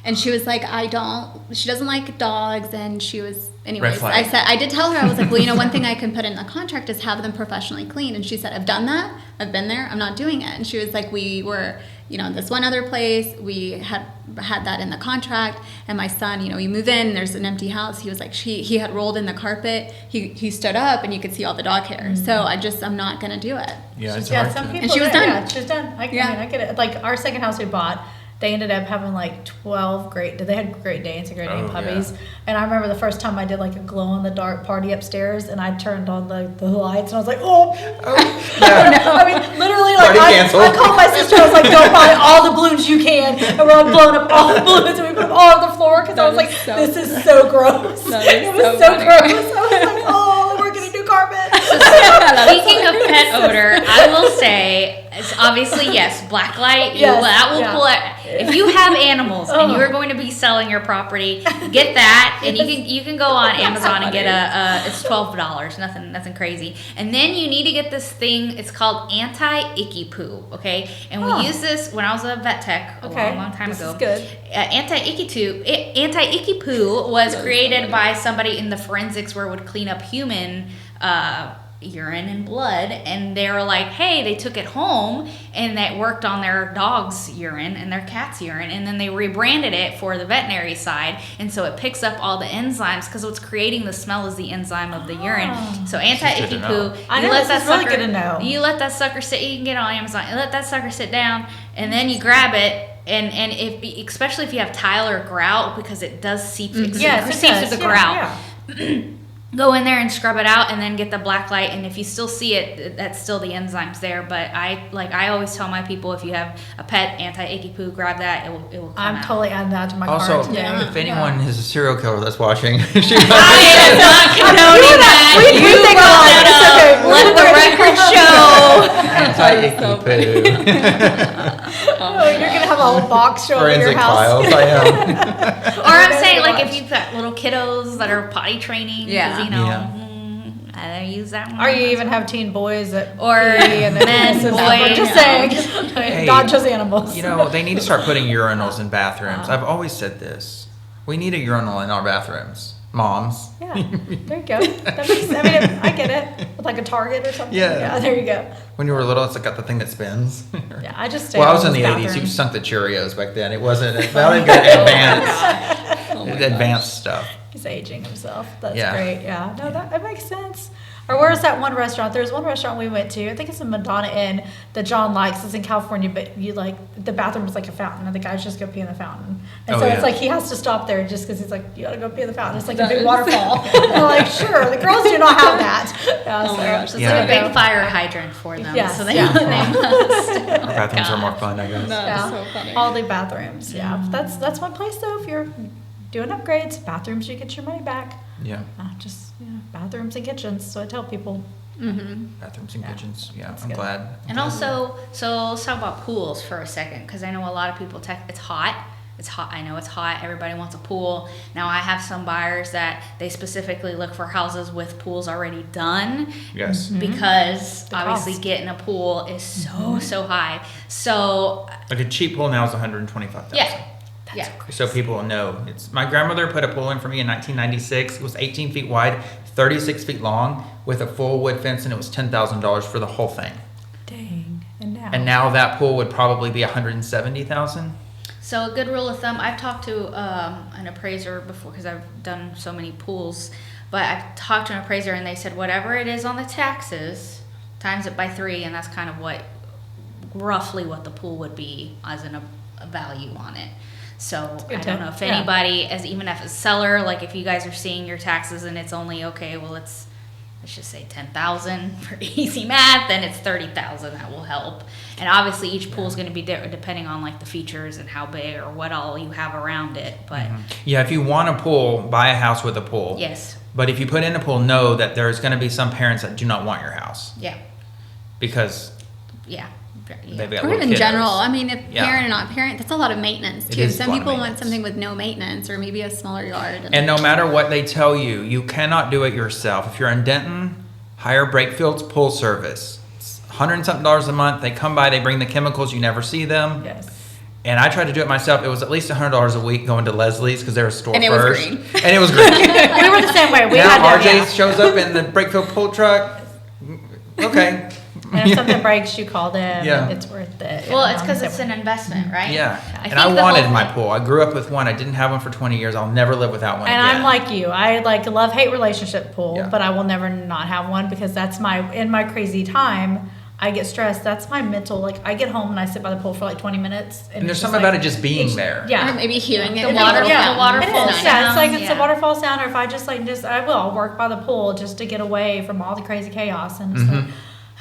S7: And she was like, she doesn't like dogs, and she was, anyways,
S3: flag.
S7: I did tell her, I was like, well, one thing I can put in the contract is have them professionally cleaned. And she said, I've done that, I've been there, I'm not doing it. And she was like, we were, this one other place, we had that in the contract, and my son, we move in, there's an empty house, he was like, he had rolled in the carpet, he stood up, and you could see all the dog hair. So I'm not gonna do it.
S3: Yeah, it's
S6: Yeah,
S3: hard
S6: some
S3: to.
S6: people.
S7: And she was
S6: yeah,
S7: done.
S6: Yeah, she was done. I get it. Like our second house we bought, they ended up having like 12 they had Great Danes and Great Dane puppies.
S3: Yeah.
S6: And I remember the first time I did like a glow in the dark party upstairs, and I turned on the lights, and I was like, oh. I mean, literally, like, I called my sister. I was like, go buy all the balloons you can, and we're like blowing up all the balloons, and we put them all over the floor because I was like, this is so gross. It was so gross. I was like, oh, we're getting new carpet.
S2: Speaking of pet odor, I will say, it's obviously, yes, black light, that will pull it. If you have animals and you are going to be selling your property, get that, and you can go on Amazon and get it's $12, nothing crazy. And then you need to get this thing, it's called anti-icky poo, okay? And we used this when I was a vet tech a long time ago.
S6: This is good.
S2: Anti-icky poo was created by somebody in the forensics where it would clean up human urine and blood, and they were like, hey, they took it home and that worked on their dog's urine and their cat's urine, and then they rebranded it for the veterinary side, and so it picks up all the enzymes, because what's creating the smell is the enzyme of the urine. So anti-icky poo,
S6: I know, this is really good to know.
S2: You let that sucker sit, you can get it on Amazon, you let that sucker sit down, and then you grab it, and if, especially if you have tile or grout, because it does seep, it seeps through the grout. Go in there and scrub it out, and then get the black light. And if you still see it, that's still the enzymes there. But I always tell my people, if you have a pet anti-icky poo, grab that. It will come out.
S6: I'm totally adding that to my cart.
S3: Also, if anyone is a serial killer that's watching,
S2: I am not condoning that.
S6: We think
S2: Let the record show.
S3: anti-icky poo.
S6: You're gonna have a whole box show over your
S3: Forensic
S6: house.
S3: files, I am.
S2: Or I'm saying, like, if you've got little kiddos that are potty training,
S7: Yeah.
S2: I use that one.
S6: Or you even have teen boys that
S2: Or
S6: pee and
S2: men,
S6: boys.
S2: boys.
S6: Just saying,
S3: Hey,
S6: not just animals.
S3: You know, they need to start putting urinals in bathrooms. I've always said this. We need a urinal in our bathrooms. Moms.
S6: Yeah, there you go. That makes, I mean, I get it. With like a Target or something.
S3: Yeah.
S6: There you go.
S3: When you were little, it's got the thing that spins.
S6: Yeah, I just stay
S3: Well, I
S6: out
S3: was in
S6: of
S3: the
S6: those
S3: 80s. You
S6: bathrooms.
S3: sunk the Cheerios back then. It wasn't, that didn't get advanced. Advanced stuff.
S6: He's aging himself. That's
S3: Yeah.
S6: great. Yeah. No, that makes sense. Or where's that one restaurant? There's one restaurant we went to. I think it's in Madonna Inn that John likes. It's in California, but you like the bathroom is like a fountain, and the guys just go pee in the fountain. And so
S3: yeah.
S6: it's like he has to stop there just because he's like, you gotta go pee in the fountain. It's like a big waterfall. And I'm like, sure, the girls do not have that. Yeah, so
S7: my gosh,
S2: It's
S3: Yeah.
S2: like a big fire hydrant for them.
S6: Yes,
S2: So they,
S6: yeah.
S2: they must.
S3: Our bathrooms are more fun, I guess.
S6: Yeah.
S7: so funny.
S6: All the bathrooms. Yeah, that's one place though. If you're doing upgrades, bathrooms, you get your money back.
S3: Yeah.
S6: Just bathrooms and kitchens. So I tell people.
S3: Bathrooms and kitchens. Yeah,
S6: That's
S3: I'm
S6: good.
S3: glad.
S2: And also, so let's talk about pools for a second, because I know a lot of people it's hot. It's hot. I know it's hot. Everybody wants a pool. Now, I have some buyers that they specifically look for houses with pools already done.
S3: Yes.
S2: Because
S6: The
S2: obviously
S6: cost.
S2: getting a pool is so high. So
S3: Like a cheap pool now is $125,000.
S2: yeah.
S3: So people will know. My grandmother put a pool in for me in 1996. It was 18 feet wide, 36 feet long, with a full wood fence, and it was $10,000 for the whole thing.
S6: Dang. And now.
S3: And now that pool would probably be $170,000.
S2: So a good rule of thumb, I've talked to an appraiser before, because I've done so many pools, but I've talked to an appraiser and they said whatever it is on the taxes, times it by 3, and that's kind of roughly what the pool would be as a value on it. So I don't know if anybody, even if a seller, like if you guys are seeing your taxes and it's only, okay, well let's just say 10,000 for easy math, then it's 30,000. That will help. And obviously each pool is going to be depending on like the features and how big or what all you have around it. But
S3: Yeah, if you want a pool, buy a house with a pool.
S2: yes,
S3: But if you put in a pool, know that there's going to be some parents that do not want your house
S2: yeah,
S3: because
S2: yeah.
S3: they've got
S7: Or
S3: little
S7: even
S3: kiddos.
S7: general. I mean, if
S3: Yeah.
S7: parent or not parent, that's a lot of maintenance
S3: It
S7: too.
S3: is a
S7: Some
S3: lot of
S7: people want
S3: maintenance.
S7: something with no maintenance or maybe a smaller yard.
S3: And no matter what they tell you, you cannot do it yourself. If you're in Denton, hire Breakfield's Pool Service. It's $100 and something a month. They come by, they bring the chemicals, you never see them.
S6: Yes.
S3: And I tried to do it myself. It was at least $100 a week going to Leslie's because they're a store
S7: And it was
S3: first.
S7: green.
S3: And it was green.
S6: We were the same way. We
S3: Now
S6: had
S3: RJ
S6: to. Yeah.
S3: shows up in the Breakfield pool truck. Okay.
S6: And if something breaks, you call them.
S3: Yeah.
S6: And it's worth it.
S2: Well,
S6: Yeah,
S2: it's because
S6: I'm
S2: it's
S6: the
S2: an
S6: same way.
S2: investment, right?
S3: Yeah.
S2: I
S3: And
S2: think
S3: I
S2: the
S3: wanted
S2: whole
S3: my
S2: thing-
S3: pool. I grew up with one. I didn't have one for 20 years. I'll never live without one
S6: And
S3: again.
S6: I'm like you. I like love-hate relationship pool,
S3: Yeah.
S6: but I will never not have one because that's in my crazy time, I get stressed. That's my mental, like, I get home and I sit by the pool for like 20 minutes.
S3: And there's
S6: it's
S3: something
S6: just
S3: about it just being there.
S6: Yeah.
S7: Or maybe hearing it.
S2: The waterfall
S6: It is. Yeah, it's like it's
S2: Yeah.
S6: a waterfall sound, or if I just I will work by the pool just to get away from all the crazy chaos. And it's like,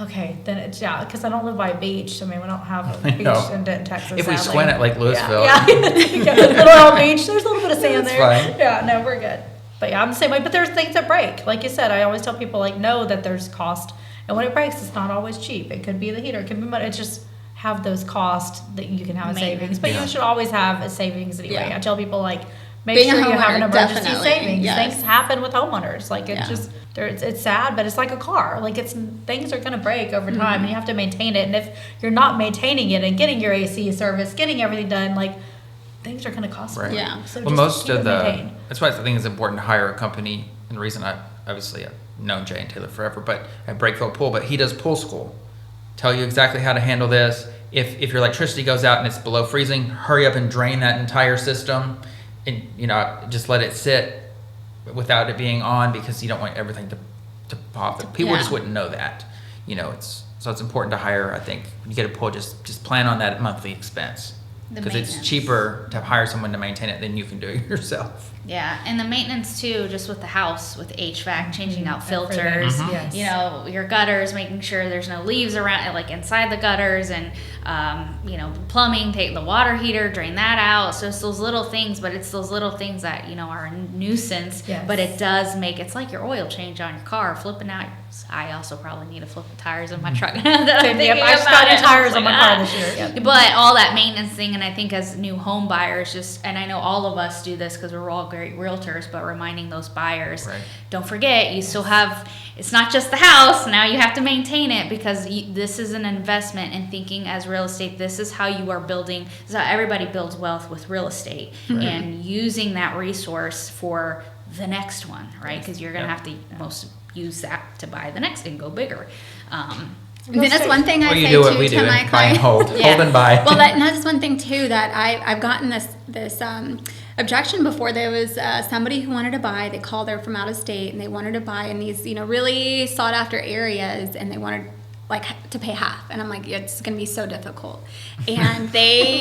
S6: okay, then it's, because I don't live by a beach. I mean, we don't have a beach
S3: know.
S6: in Denton, Texas.
S3: If we
S6: sadly.
S3: squint at Lake Louisville.
S6: Yeah. Little old beach. There's a little bit of sand
S3: That's
S6: there.
S3: fine.
S6: Yeah, no, we're good. But yeah, I'm the same way. But there's things that break. Like you said, I always tell people, like, know that there's cost. And when it breaks, it's not always cheap. It could be the heater. It could be money. It's just have those costs that you can have a savings. But you should always have a savings anyway.
S7: Yeah.
S6: I tell people, like, make
S7: Being a
S6: sure you have an
S7: homeowner,
S6: emergency
S7: definitely.
S6: savings.
S7: Yes.
S6: Things happen with homeowners. Like,
S7: Yeah.
S6: it's sad, but it's like a car. Like, things are going to break over time,
S7: Mm-hmm.
S6: and you have to maintain it. And if you're not maintaining it and getting your AC service, getting everything done, like, things are going to cost more.
S3: Right.
S7: Yeah.
S6: So
S3: Well,
S6: just
S3: most
S6: keep
S3: of
S6: it
S3: the,
S6: maintained.
S3: that's why I think it's important to hire a company. And the reason I've known Jay and Taylor forever, but at Breakville Pool, but he does pool school. Tell you exactly how to handle this. If your electricity goes out and it's below freezing, hurry up and drain that entire system, and just let it sit without it being on, because you don't want everything to pop. People
S7: Yeah.
S3: just wouldn't know that. So it's important to hire. I think when you get a pool, just plan on that monthly expense,
S2: The
S3: because it's
S2: maintenance.
S3: cheaper to hire someone to maintain it than you can do it yourself.
S2: Yeah, and the maintenance too, just with the house, with HVAC, changing out
S6: Everything.
S2: filters,
S6: Yes.
S2: your gutters, making sure there's no leaves around, like inside the gutters, and plumbing, take the water heater, drain that out. So it's those little things, but it's those little things that are a nuisance.
S6: Yes.
S2: But it does make, it's like your oil change on your car, flipping out. I also probably need to flip the tires in my truck. That I'm
S6: Yep,
S2: thinking
S6: I just
S2: about
S6: got new
S2: it.
S6: tires
S2: I
S6: on
S2: was
S6: my
S2: like,
S6: car
S2: ah.
S6: this year. Yep.
S2: But all that maintenance thing, and I think as new home buyers, and I know all of us do this because we're all great realtors, but reminding those buyers,
S3: Right.
S2: don't forget, you still have, it's not just the house, now you have to maintain it, because this is an investment, and thinking as real estate, this is how you are building, this is how everybody builds wealth with real estate, and using that resource for the next one, right? Because you're going to have to use that to buy the next and go bigger.
S7: And then that's one thing I
S3: Well, you
S7: say
S3: do what we
S7: to
S3: do,
S7: my
S3: and buy and
S7: clients.
S3: hold, hold and buy.
S7: Well, that's one thing too that I've gotten this objection before. There was somebody who wanted to buy. They called, they're from out of state, and they wanted to buy in these really sought after areas, and they wanted to pay half. And I'm like, it's going to be so difficult. And they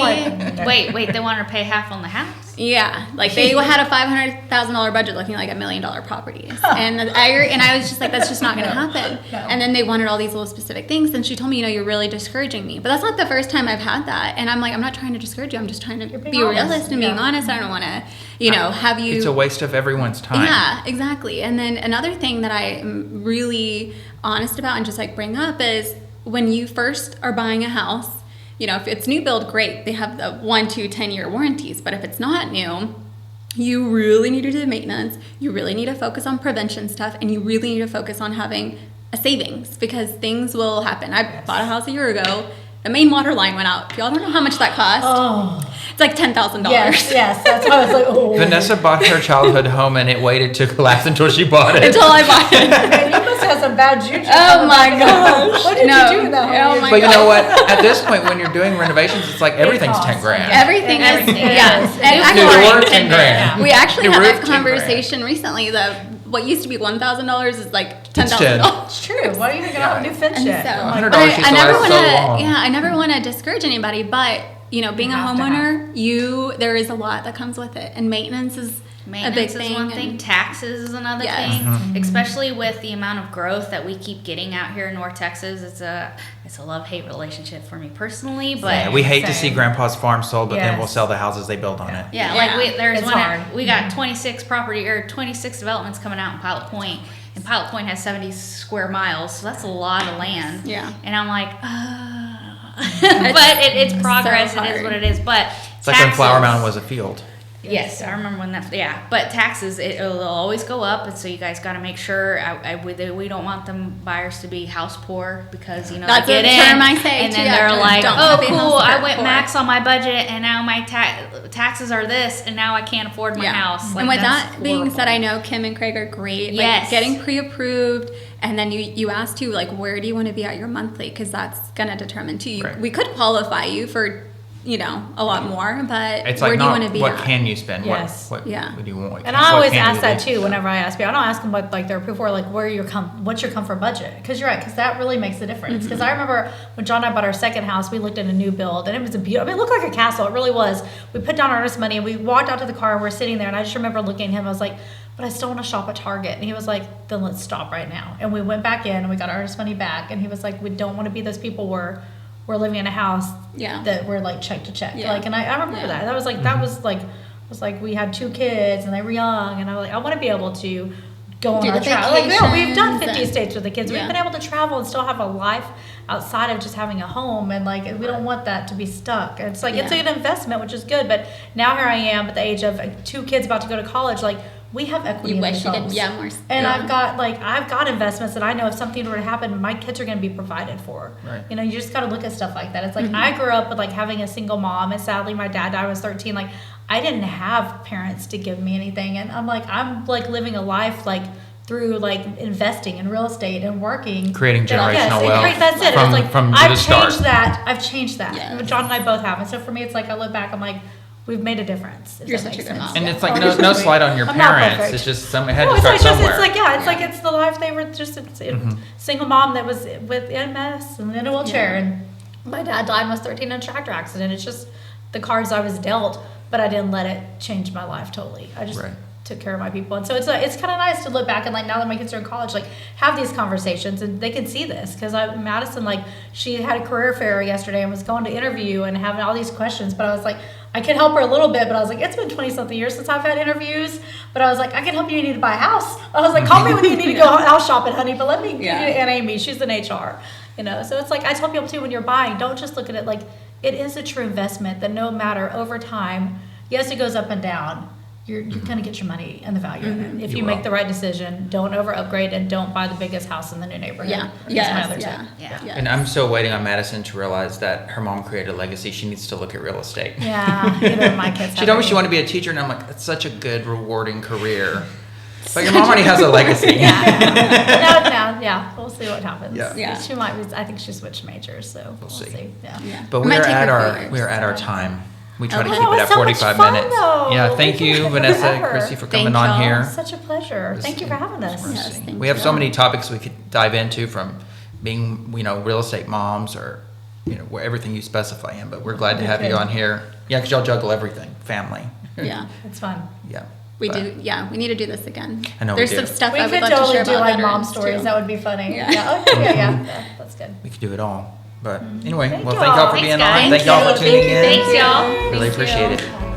S2: Wait, they wanted to pay half on the house?
S7: yeah, they had a $500,000 budget looking like $1 million properties, and I was just like, that's just not going to happen.
S6: No.
S7: And then they wanted all these little specific things, and she told me, you're really discouraging me. But that's not the first time I've had that, and I'm like, I'm not trying to discourage you. I'm just trying to
S6: being
S7: be
S6: honest.
S7: realist and being
S6: Yeah.
S7: honest. I don't want to, have you.
S3: It's a waste of everyone's time.
S7: Yeah, exactly. And then another thing that I am really honest about and just bring up is when you first are buying a house, if it's new build, great. They have the 1, 2, 10-year warranties. But if it's not new, you really need to do maintenance. You really need to focus on prevention stuff, and you really need to focus on having a savings, because things will happen. I bought a house a year ago. The main water line went out. Y'all don't know how much that cost.
S6: Oh,
S7: It's like $10,000.
S6: yes. That's why I was like, oh.
S3: Vanessa bought her childhood home, and it waited to collapse until she bought it.
S7: Until I bought it.
S6: Man, you must have some bad juju.
S7: Oh my gosh.
S6: What did
S7: No.
S6: you do in that home?
S7: Oh my
S3: But you know what? At this point, when you're doing renovations, it's like everything's
S6: costs.
S3: 10 grand.
S7: Everything is,
S2: Everything
S7: yeah.
S6: is.
S7: And
S3: New
S7: actually,
S3: door, 10 grand.
S7: we actually
S3: New
S7: had
S3: roof,
S7: that
S3: 10 grand.
S7: conversation recently. What used to be $1,000 is like
S3: It's
S7: $10,000.
S6: It's true. Why are you even gonna have a new fence
S7: And
S6: yet?
S7: so,
S6: I'm like,
S3: $100
S7: but
S3: used to
S7: I never
S3: last
S7: want
S3: so long.
S7: to. Yeah, I never want to discourage anybody. But being a
S6: have to
S7: homeowner, there is a lot that comes with it, and maintenance is a big
S2: Maintenance
S7: thing.
S2: is one thing.
S7: and-
S2: Taxes is another
S7: Yes.
S2: thing. Especially with the amount of growth that we keep getting out here in North Texas, it's a love-hate relationship for me personally. But
S3: Yeah, we hate to see
S6: Same.
S3: Grandpa's farm sold, but then
S6: Yes.
S3: we's sell the houses they build on it.
S2: yeah,
S7: Yeah.
S2: there's
S6: It's
S2: one.
S6: hard.
S2: We got 26 developments coming out in Pilot Point, and Pilot Point has 70 square miles, so that's a lot of land.
S7: Yeah.
S2: And I'm like, but it's progress.
S7: so
S2: it is
S7: hard.
S2: what it is. But
S3: It's like when Flower
S2: taxes-
S3: Mountain was a field.
S2: Yes, I remember when that. Yeah, but taxes it'll always go up, and so you guys got to make sure. We don't want them buyers to be house poor, because
S7: That's
S2: they
S7: a
S2: get
S7: term
S2: in
S7: I say
S2: and
S7: to
S2: then they're
S7: actors,
S2: like,
S7: don't
S2: oh
S7: be
S2: cool,
S7: house
S2: I went
S7: poor.
S2: max on my budget, and now my taxes are this, and now I can't afford my house. Like,
S7: and with
S2: that's
S7: that being said,
S2: horrible.
S7: I know Kim and Craig are great.
S2: Yes.
S7: Getting pre-approved, and then you asked too, where do you want to be at your monthly? Because that's gonna determine too.
S3: Right.
S7: We could qualify you for a lot more, but
S3: It's
S7: where
S3: like
S7: do you
S3: not
S7: want to be
S3: what
S7: at?
S3: can you spend?
S6: Yes.
S3: What
S7: Yeah.
S3: do you want?
S6: And I
S3: What
S6: always
S3: can
S6: ask
S3: you
S6: that
S3: leave?
S6: too whenever I ask people. I don't ask them what like their proof or like what's your comfort budget? Because you're right, because that really makes a difference. Because I remember when John and I bought our second house, we looked at a new build and it was it looked like a castle. It really was. We put down our earnest money and we walked out to the car and we're sitting there and I just remember looking at him. I was like, but I still want to shop at Target. And he was like, then let's stop right now. And we went back in and we got our earnest money back. And he was like, we don't want to be those people where we're living in a house
S7: Yeah.
S6: that we're like check to check.
S7: Yeah.
S6: Like, and I remember
S7: Yeah.
S6: that. That was like, we had 2 kids and they were young and I was like, I want to be able to go on
S7: Do
S6: our
S7: the
S6: travel. Like, no, we've done
S7: vacations
S6: 50
S7: and-
S6: states with the kids.
S7: Yeah.
S6: We've been able to travel and still have a life outside of just having a home. And like, we don't want that to be stuck. It's like, it's
S7: Yeah.
S6: an investment, which is good. But now here I am at the age of 2 kids about to go to college. Like, we have equity
S7: You
S6: in
S7: wish
S6: these
S7: you did,
S6: homes.
S7: yeah, more.
S6: And
S7: yeah.
S6: I've got investments that I know if something were to happen, my kids are going to be provided for.
S3: Right.
S6: You know, you just got to look at stuff like that. It's like I grew up with like having a single mom, and sadly my dad died when I was 13. Like I didn't have parents to give me anything, and I'm like living a life like through like investing in real estate and working,
S3: Creating generational
S6: yes,
S3: wealth
S6: that's it.
S3: from-
S6: It's like
S3: from the
S6: I've
S3: start.
S6: changed that. I've changed that.
S7: Yes.
S6: John and I both have, and so for me, it's like I look back, I'm like, we've made a difference. if
S7: You're
S6: that
S7: such a
S6: makes
S7: good
S6: sense.
S7: mom.
S3: And
S7: Yeah.
S3: it's like
S6: Oh,
S3: no slight on your
S6: I'm not
S3: parents.
S6: perfect.
S3: It's just somebody had
S6: No,
S3: to
S6: it's
S3: start
S6: like just
S3: somewhere.
S6: it's like it's like it's the life they were just single mom that was with MS and in a wheelchair,
S7: Yeah.
S6: and my dad died when I was 13 in a tractor accident. It's just the cards I was dealt, but I didn't let it change my life totally. I just
S3: Right.
S6: took care of my people, and so it's kind of nice to look back and like now that my kids are in college, like have these conversations and they can see this because Madison, like she had a career fair yesterday and was going to interview and having all these questions, but I was like, I can help her a little bit, but I was like, it's been 20 something years since I've had interviews, but I was like, I can help you. You need to buy a house. I was like, call me when you need to go house shopping, honey, but let me give you to Aunt Amy. She's in HR, so it's like I tell people too, when you're buying, don't just look at it like it is a true investment that no matter over time, yes, it goes up and down. You're going to get your money and the value in it. If you make
S3: will.
S6: the right decision, don't over upgrade and don't buy the biggest house in the new neighborhood.
S7: Yeah.
S6: That's my other
S7: Yeah.
S6: tip.
S2: Yeah.
S7: Yeah.
S3: And I'm still waiting on Madison to realize that her mom created a legacy. She needs to look at real estate.
S6: Yeah, either of my kids.
S3: She told me she wanted to be a teacher, and I'm like, that's such a good, rewarding career. But your mom already has a legacy.
S6: Yeah, we'll see what happens.
S3: Yeah.
S7: Yeah.
S6: She might. I think she switched majors, so we'll
S3: see.
S6: see. Yeah.
S7: Yeah.
S3: But
S7: It
S3: we
S7: might
S3: are
S7: take
S3: at
S7: her 4
S3: our
S7: years.
S3: time. We try to
S7: Okay.
S3: keep
S6: Oh,
S3: it
S6: it
S3: at
S6: was so much
S3: 45
S6: fun,
S3: minutes.
S6: though.
S3: Yeah,
S6: We
S3: thank
S6: could
S3: you,
S6: do it
S3: Vanessa,
S6: forever.
S3: Chrissy, for
S7: Thank
S3: coming on
S7: y'all.
S3: here.
S6: Such a pleasure. Thank you for having us.
S7: Yes, thank
S3: We have
S7: you.
S3: so many topics we could dive into, from being, real estate moms, or where everything you specify in. But we're glad to
S6: We
S3: have you
S6: could.
S3: on here. Yeah, because y'all juggle everything, family.
S7: Yeah.
S6: It's fun.
S3: Yeah.
S7: We
S3: But-
S7: do. Yeah. We need to do this again.
S3: I know we
S7: There's
S3: do.
S7: some stuff
S6: We
S7: I would
S6: could
S7: love to
S6: totally
S7: share
S6: do
S7: about
S6: like mom
S7: veterans,
S6: stories.
S7: too.
S6: That would be funny.
S7: Yeah.
S6: Yeah. Yeah. That's good.
S3: We could do it all. But anyway,
S6: Thank
S3: well,
S6: y'all.
S3: thank y'all for
S2: Thanks,
S3: being
S2: guys.
S3: on. Thank y'all for
S2: Thank
S3: tuning
S2: you.
S3: in.
S2: Thanks, y'all.
S3: Really
S6: Thank you.
S3: appreciate it.